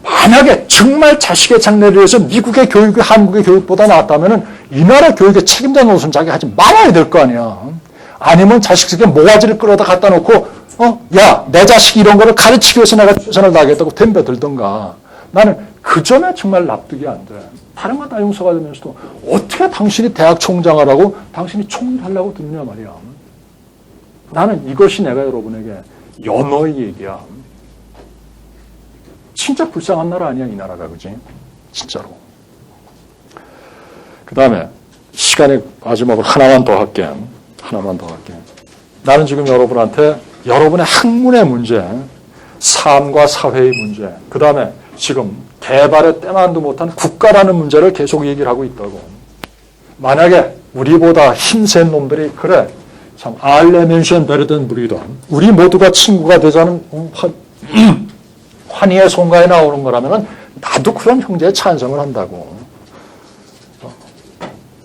A: 만약에 정말 자식의 장래를 위해서 미국의 교육이 한국의 교육보다 낫다면은 이 나라 교육에 책임자 노릇은 자기가 하지 말아야 될 거 아니야. 아니면 자식에게 모가지를 끌어다 갖다 놓고 야, 내 자식이 이런 거를 가르치기 위해서 내가 최선을 다하겠다고 덤벼들던가. 나는 그 점에 정말 납득이 안 돼. 다른 건 다 용서가 되면서도 어떻게 당신이 대학 총장을 하고 당신이 총리를 하려고 드느냐 말이야. 나는 이것이 내가 여러분에게 연어의 얘기야. 진짜 불쌍한 나라 아니야, 이 나라가, 그지? 진짜로. 그 다음에 시간이 마지막으로 하나만 더 할게. 나는 지금 여러분한테 여러분의 학문의 문제, 삶과 사회의 문제, 그 다음에 지금 개발에 때만도 못한 국가라는 문제를 계속 얘기를 하고 있다고. 만약에 우리보다 힘센 놈들이 그래, 참 알레멘션 베르든 브리더, 우리 모두가 친구가 되자는 환희의 송가에 나오는 거라면 나도 그런 형제에 찬성을 한다고.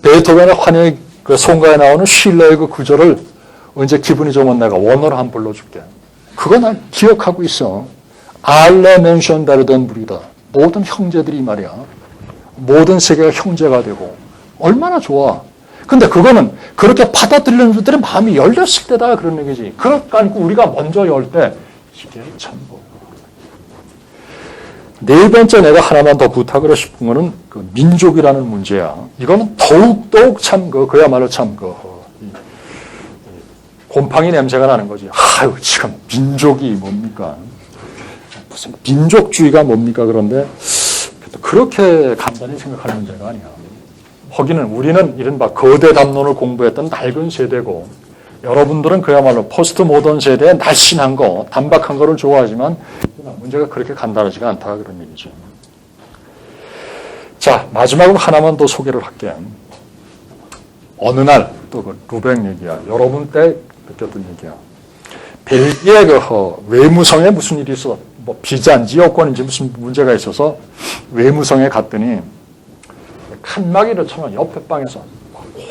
A: 베토벤의 환희의 그 송가에 나오는 쉴러의 그 구절을 언제 기분이 좋으면 내가 원어로 한번 불러줄게. 그거 난 기억하고 있어. 알레멘션 베르든 브리더. 모든 형제들이 말이야. 모든 세계가 형제가 되고. 얼마나 좋아. 근데 그거는 그렇게 받아들이는 분들의 마음이 열렸을 때다 그런 얘기지. 그러니까 우리가 먼저 열 때 이게 참 네 번째 내가 하나만 더 부탁을 싶은 거는 그 민족이라는 문제야. 이거는 더욱 참 그야말로 참 곰팡이 냄새가 나는 거지. 아유, 지금 민족이 뭡니까? 무슨 민족주의가 뭡니까? 그런데 그렇게 간단히 생각할 문제가 아니야. 거기는 우리는 이른바 거대 담론을 공부했던 낡은 세대고 여러분들은 그야말로 포스트 모던 세대의 날씬한 거, 단박한 거를 좋아하지만 문제가 그렇게 간단하지가 않다 그런 얘기죠. 자, 마지막으로 하나만 더 소개를 할게. 어느 날 또 그 루뱅 얘기야. 여러분 때 느꼈던 얘기야. 벨기에 그 외무성에 무슨 일이 있어? 뭐 비자인지 여권인지 무슨 문제가 있어서 외무성에 갔더니 칸막이를 쳐놓은 옆에 방에서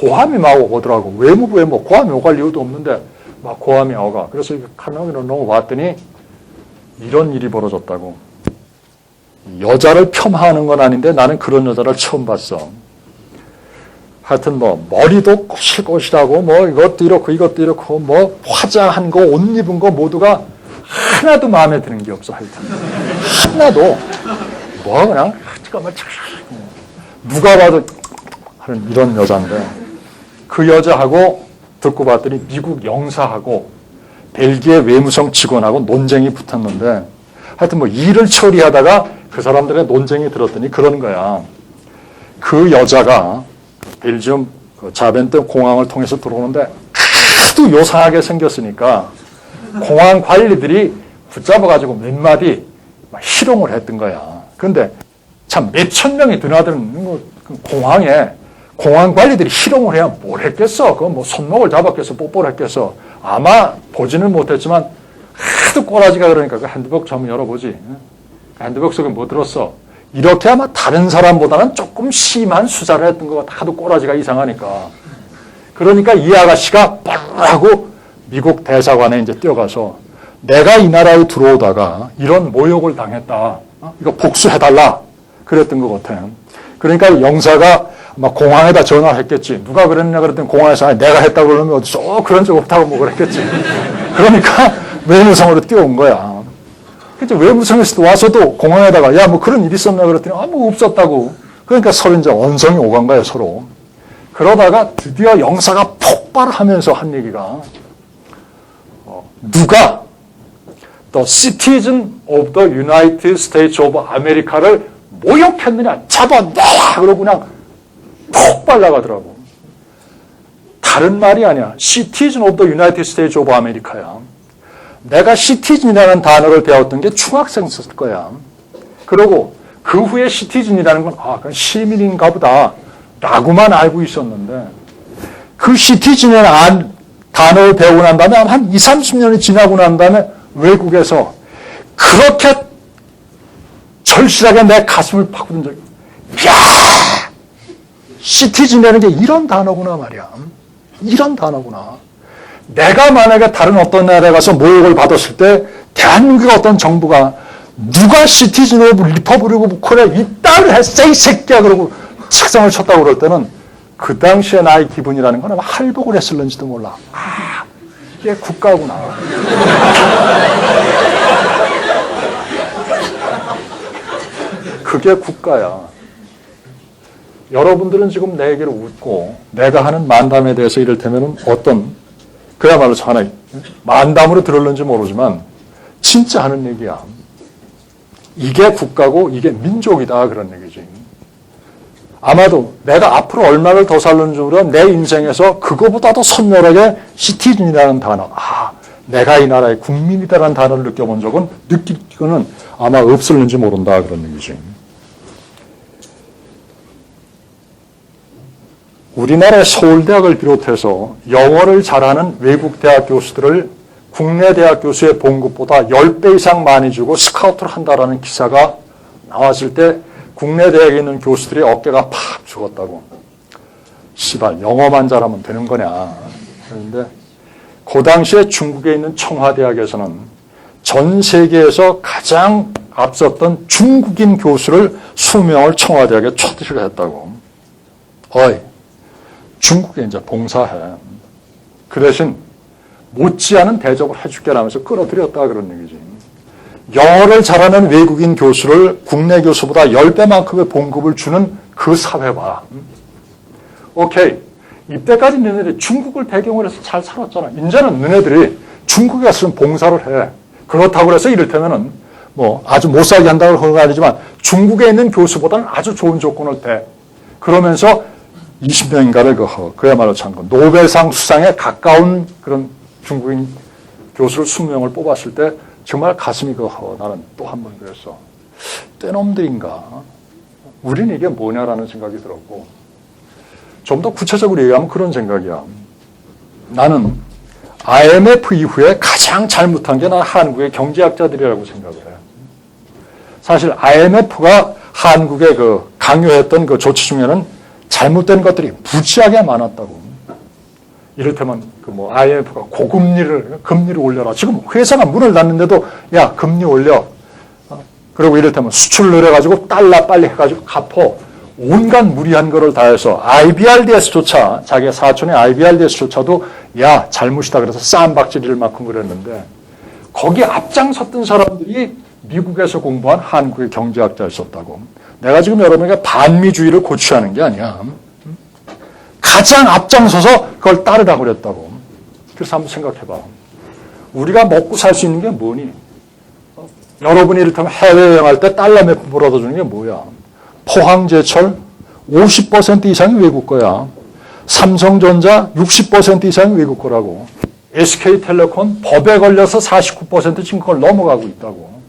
A: 고함이 막 오더라고. 외무부에 뭐 고함이 오갈 이유도 없는데 막 고함이 오가. 그래서 칸막이를 넘어봤더니 이런 일이 벌어졌다고. 여자를 폄하하는 건 아닌데 나는 그런 여자를 처음 봤어. 하여튼 뭐 머리도 꼬실꼬실하고 뭐 이것도 이렇고 뭐 화장한 거, 옷 입은 거 모두가 하나도 마음에 드는 게 없어. 하여튼 하나도 뭐 그냥 누가 봐도 하는 이런 여자인데 그 여자하고 듣고 봤더니 미국 영사하고 벨기에 외무성 직원하고 논쟁이 붙었는데 하여튼 뭐 일을 처리하다가 그 사람들의 논쟁이 들었더니 그런 거야. 그 여자가 벨지움 자벤트 공항을 통해서 들어오는데 하도 요상하게 생겼으니까 공항 관리들이 붙잡아가지고 몇 마디 희롱을 했던 거야. 그런데 참 몇천 명이 드나드는 공항에 공항 관리들이 희롱을 해야 뭘 했겠어? 그건 뭐 손목을 잡았겠어? 뽀뽀를 했겠어? 아마 보지는 못했지만 하도 꼬라지가 그러니까 그 핸드북 한번 열어보지. 핸드북 속에 뭐 들었어? 이렇게 아마 다른 사람보다는 조금 심한 수사를 했던 것 같아. 하도 꼬라지가 이상하니까. 그러니까 이 아가씨가 빠르고 미국 대사관에 이제 뛰어가서 내가 이 나라에 들어오다가 이런 모욕을 당했다. 이거 복수해달라. 그랬던 것 같아. 그러니까 영사가 아마 공항에다 전화를 했겠지. 누가 그랬냐 그랬더니 공항에서 내가 했다고 그러면 어디서 그런 적 없다고 뭐 그랬겠지. 그러니까 외무성으로 뛰어온 거야. 그치, 외무성에서 와서도 공항에다가 야 뭐 그런 일 있었나 그랬더니 뭐 없었다고. 그러니까 서로 이제 언성이 오간 거야 서로. 그러다가 드디어 영사가 폭발하면서 한 얘기가 누가 The Citizen of the United States of America를 모욕했느냐 잡아내라 그러고 그냥 폭발 나가더라고. 다른 말이 아니야. Citizen of the United States of America야. 내가 citizen이라는 단어를 배웠던 게 중학생 썼을 거야. 그리고 그 후에 시티즌이라는 건 그건 시민인가 보다 라고만 알고 있었는데 그 시티즌이라는 단어를 배우고 난 다음에 한 20, 30년이 지나고 난 다음에 외국에서 그렇게 절실하게 내 가슴을 파고든 적이 이야 시티즌이라는 게 이런 단어구나 말이야. 이런 단어구나. 내가 만약에 다른 어떤 나라에 가서 모욕을 받았을 때 대한민국의 어떤 정부가 누가 시티즌 오브 리퍼블릭 오브 코리아 이따위를 했어 이 새끼야 그러고 책상을 쳤다고 그럴 때는 그 당시에 나의 기분이라는 건 아마 할복을 했을는지도 몰라. 이게 국가구나. 그게 국가야. 여러분들은 지금 내 얘기를 웃고 내가 하는 만담에 대해서 이를테면 어떤 그야말로 하나의 만담으로 들을는지 모르지만 진짜 하는 얘기야. 이게 국가고 이게 민족이다 그런 얘기지. 아마도 내가 앞으로 얼마를 더 살는지 모르 내 인생에서 그거보다도 선명하게 시티즌이라는 단어, 내가 이 나라의 국민이다라는 단어를 느껴본 적은 느끼고는 아마 없을는지 모른다 그런 얘기지. 우리나라의 서울대학을 비롯해서 영어를 잘하는 외국 대학 교수들을 국내 대학 교수의 봉급보다 10배 이상 많이 주고 스카우트를 한다라는 기사가 나왔을 때 국내 대학에 있는 교수들의 어깨가 팍 죽었다고. 씨발 영어만 잘하면 되는 거냐. 그런데 그 당시에 중국에 있는 청와대학에서는 전 세계에서 가장 앞섰던 중국인 교수를 20명을 청와대학에 초대를 했다고. 어이 중국에 이제 봉사해. 그 대신 못지않은 대접을 해줄게 라면서 끌어들였다 그런 얘기지. 영어를 잘하는 외국인 교수를 국내 교수보다 10배만큼의 봉급을 주는 그 사회와 오케이. 이때까지 너네들이 중국을 배경으로 해서 잘 살았잖아. 이제는 너네들이 중국에 갔으면 봉사를 해. 그렇다고 해서 이를테면은 뭐 아주 못 살게 한다고 하는 건 아니지만 중국에 있는 교수보다는 아주 좋은 조건을 대. 그러면서 20명인가를 그야말로 참 노벨상 수상에 가까운 그런 중국인 교수를 20명을 뽑았을 때 정말 가슴이 나는 또 한 번 그랬어. 떼놈들인가? 우리는 이게 뭐냐라는 생각이 들었고 좀 더 구체적으로 얘기하면 그런 생각이야. 나는 IMF 이후에 가장 잘못한 게 난 한국의 경제학자들이라고 생각을 해. 사실 IMF가 한국에 강요했던 그 조치 중에는 잘못된 것들이 무지하게 많았다고. 이를테면 IMF가 금리를 올려라. 지금 회사가 문을 닫는데도 야 금리 올려. 그리고 이를테면 수출 늘어가지고 달러 빨리 해가지고 갚어. 온갖 무리한 거를 다 해서 IBRDS조차 자기 사촌의 IBRDS조차도 야 잘못이다 그래서 쌈박질일 만큼 그랬는데 거기 앞장섰던 사람들이 미국에서 공부한 한국의 경제학자였었다고. 내가 지금 여러분에게 반미주의를 고취하는 게 아니야. 가장 앞장서서 그걸 따르라고 그랬다고. 그래서 한번 생각해봐. 우리가 먹고 살 수 있는 게 뭐니? 여러분이 이를테면 해외여행할 때 달러 몇 푼 벌어다 주는 게 뭐야? 포항제철 50% 이상이 외국 거야. 삼성전자 60% 이상이 외국 거라고. SK텔레콤 법에 걸려서 49% 지금 그걸 넘어가고 있다고.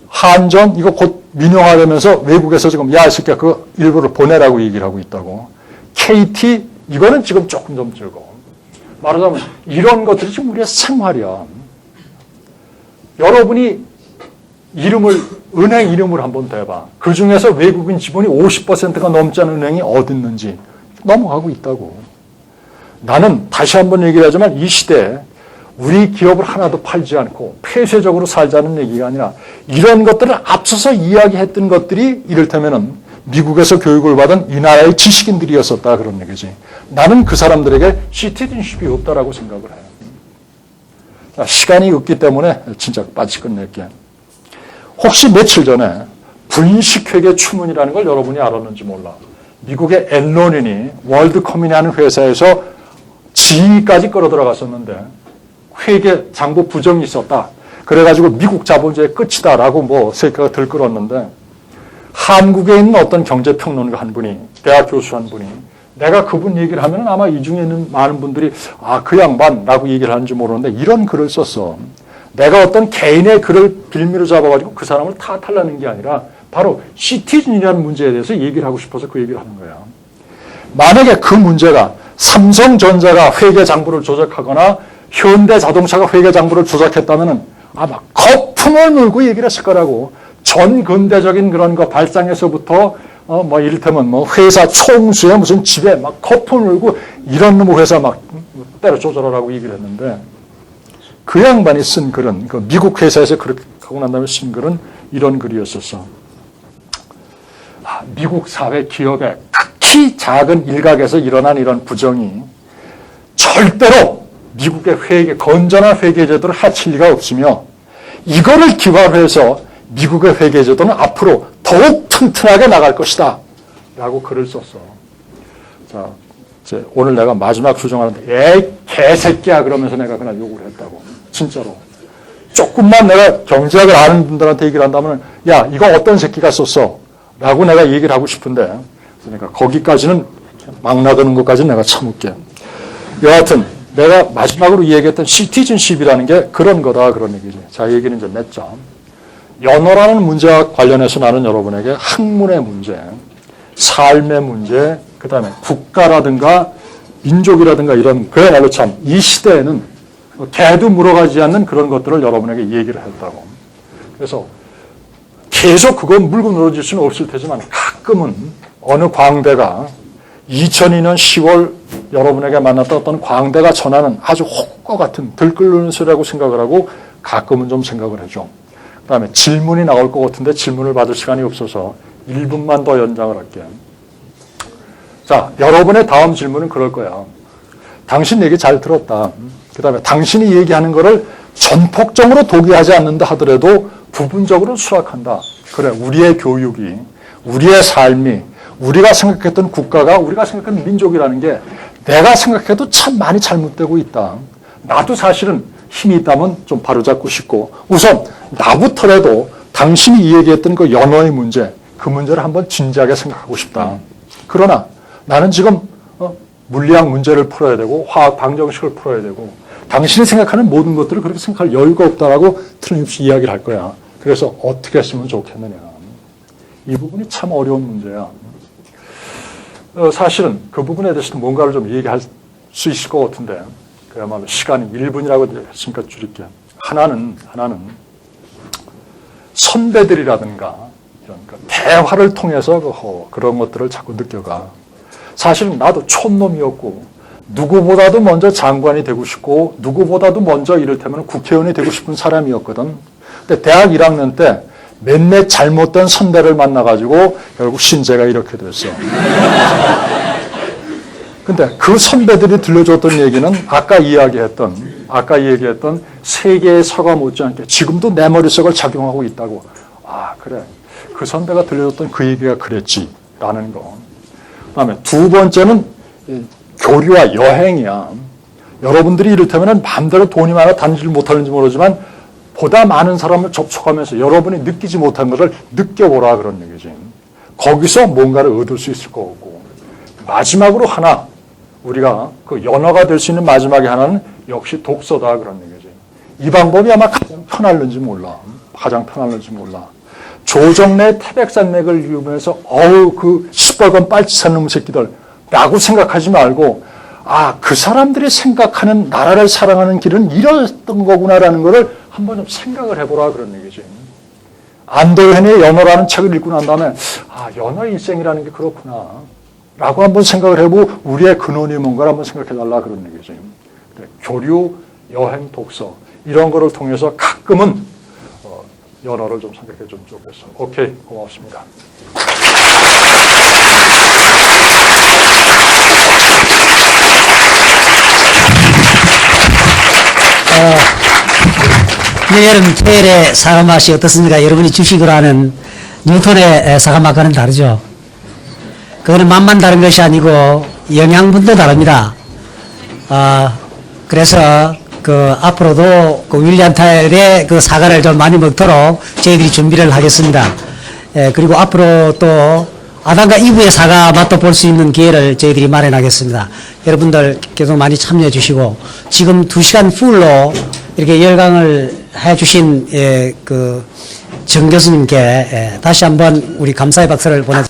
A: 한전 이거 곧 민영화되면서 외국에서 지금 야 이 새끼야 그거 일부러 보내라고 얘기를 하고 있다고. KT 이거는 지금 조금 좀 즐거워. 말하자면 이런 것들이 지금 우리의 생활이야. 여러분이 은행 이름을 한번 대봐. 그중에서 외국인 지분이 50%가 넘지 않은 은행이 어디 있는지 넘어가고 있다고. 나는 다시 한번 얘기를 하지만 이 시대에 우리 기업을 하나도 팔지 않고 폐쇄적으로 살자는 얘기가 아니라 이런 것들을 앞서서 이야기했던 것들이 이를테면은 미국에서 교육을 받은 이 나라의 지식인들이었었다 그런 얘기지. 나는 그 사람들에게 시티즌십이 없다라고 생각을 해요. 자, 시간이 없기 때문에 진짜 빠지 끝낼게. 혹시 며칠 전에 분식회계 추문이라는 걸 여러분이 알았는지 몰라. 미국의 앨런이 월드커뮤니 하는 회사에서 지위까지 끌어들어갔었는데 회계 장부 부정이 있었다. 그래가지고 미국 자본주의의 끝이다라고 세계가 들끓었는데 한국에 있는 어떤 경제평론가 한 분이 대학 교수 한 분이 내가 그분 얘기를 하면 아마 이 중에 있는 많은 분들이 그 양반라고 얘기를 하는지 모르는데 이런 글을 썼어. 내가 어떤 개인의 글을 빌미로 잡아가지고 그 사람을 탓하려는 게 아니라 바로 시티즌이라는 문제에 대해서 얘기를 하고 싶어서 그 얘기를 하는 거야. 만약에 그 문제가 삼성전자가 회계 장부를 조작하거나 현대자동차가 회계 장부를 조작했다면 아마 거품을 물고 얘기를 했을 거라고. 전 근대적인 그런 거 발상에서부터 뭐 이를테면 뭐 회사 총수에 무슨 집에 막 거품을 물고 이런 놈의 회사 막 때려 조절하라고 얘기를 했는데 그 양반이 쓴 글은 그 미국 회사에서 그렇게 하고 난 다음에 쓴 글은 이런 글이었었어. 미국 사회 기업의 특히 작은 일각에서 일어난 이런 부정이 절대로 미국의 건전한 회계 제도를 해칠 리가 없으며 이거를 기반으로 해서 미국의 회계 제도는 앞으로 더욱 튼튼하게 나갈 것이다 라고 글을 썼어. 자, 이제 오늘 내가 마지막 수정하는데 에이 개새끼야 그러면서 내가 그날 욕을 했다고. 진짜로. 조금만 내가 경제학을 아는 분들한테 얘기를 한다면 야 이거 어떤 새끼가 썼어 라고 내가 얘기를 하고 싶은데 그러니까 거기까지는 막 나가는 것까지는 내가 참을게. 여하튼 내가 마지막으로 얘기했던 시티즌십이라는 게 그런 거다 그런 얘기지. 자, 얘기는 이제 맺죠. 연어라는 문제와 관련해서 나는 여러분에게 학문의 문제, 삶의 문제, 그 다음에 국가라든가 민족이라든가 이런 그야말로 참 이 시대에는 개도 물어가지 않는 그런 것들을 여러분에게 얘기를 했다고. 그래서 계속 그건 물고 늘어질 수는 없을 테지만 가끔은 어느 광대가 2002년 10월 여러분에게 만났던 어떤 광대가 전하는 아주 혹과 같은 들끓는 소리라고 생각을 하고 가끔은 좀 생각을 해줘. 그 다음에 질문이 나올 것 같은데 질문을 받을 시간이 없어서 1분만 더 연장을 할게요. 자, 여러분의 다음 질문은 그럴 거야. 당신 얘기 잘 들었다. 그 다음에 당신이 얘기하는 거를 전폭적으로 독이하지 않는다 하더라도 부분적으로 수락한다. 그래, 우리의 교육이, 우리의 삶이, 우리가 생각했던 국가가, 우리가 생각했던 민족이라는 게 내가 생각해도 참 많이 잘못되고 있다. 나도 사실은 힘이 있다면 좀 바로잡고 싶고 우선 나부터라도 당신이 얘기했던 그 연어의 문제, 그 문제를 한번 진지하게 생각하고 싶다. 그러나 나는 지금 물리학 문제를 풀어야 되고 화학 방정식을 풀어야 되고 당신이 생각하는 모든 것들을 그렇게 생각할 여유가 없다라고 틀림없이 이야기를 할 거야. 그래서 어떻게 했으면 좋겠느냐. 이 부분이 참 어려운 문제야. 사실은 그 부분에 대해서 뭔가를 좀 얘기할 수 있을 것 같은데 그야말로 시간이 1분이라고 했으니까 줄일게. 하나는 선배들이라든가 이런 대화를 통해서 그런 것들을 자꾸 느껴가. 사실은 나도 촌놈이었고 누구보다도 먼저 장관이 되고 싶고 누구보다도 먼저 이를테면 국회의원이 되고 싶은 사람이었거든. 근데 대학 1학년 때 몇몇 잘못된 선배를 만나가지고 결국 신재가 이렇게 됐어. 근데 그 선배들이 들려줬던 얘기는 아까 얘기했던 세계의 서가 못지않게 지금도 내 머릿속을 작용하고 있다고. 아, 그래. 그 선배가 들려줬던 그 얘기가 그랬지라는 거. 그다음에 두 번째는 교류와 여행이야. 여러분들이 이를테면 마음대로 돈이 많아 다니지 못하는지 모르지만 보다 많은 사람을 접촉하면서 여러분이 느끼지 못한 것을 느껴보라 그런 얘기지. 거기서 뭔가를 얻을 수 있을 것 같고. 마지막으로 하나 우리가 그 연어가 될 수 있는 마지막에 하나는 역시 독서다 그런 얘기지. 이 방법이 아마 가장 편할는지 몰라. 조정래 태백산맥을 이으면서 그 시뻘건 빨치산 놈 새끼들 라고 생각하지 말고 그 사람들이 생각하는 나라를 사랑하는 길은 이랬던 거구나라는 것을 한번 좀 생각을 해보라 그런 얘기지. 안도현의 연어라는 책을 읽고 난 다음에 연어의 일생이라는 게 그렇구나 라고 한번 생각을 해보고 우리의 근원이 뭔가를 한번 생각해달라 그런 얘기지. 교류, 여행, 독서 이런 거를 통해서 가끔은 연어를 좀 생각해 좀 좋겠어. 오케이, 고맙습니다.
B: 여름 토요일에 사과 맛이 어떻습니까? 여러분이 주식으로 하는 뉴턴의 사과 맛과는 다르죠. 그거는 맛만 다른 것이 아니고 영양분도 다릅니다. 그래서 앞으로도 윌리엄 타일의 사과를 좀 많이 먹도록 저희들이 준비를 하겠습니다. 그리고 앞으로 또 아담과 이브의 사과 맛도 볼 수 있는 기회를 저희들이 마련하겠습니다. 여러분들 계속 많이 참여해 주시고 지금 2시간 풀로 이렇게 열강을 해주신 정 교수님께 다시 한번 우리 감사의 박수를 보내.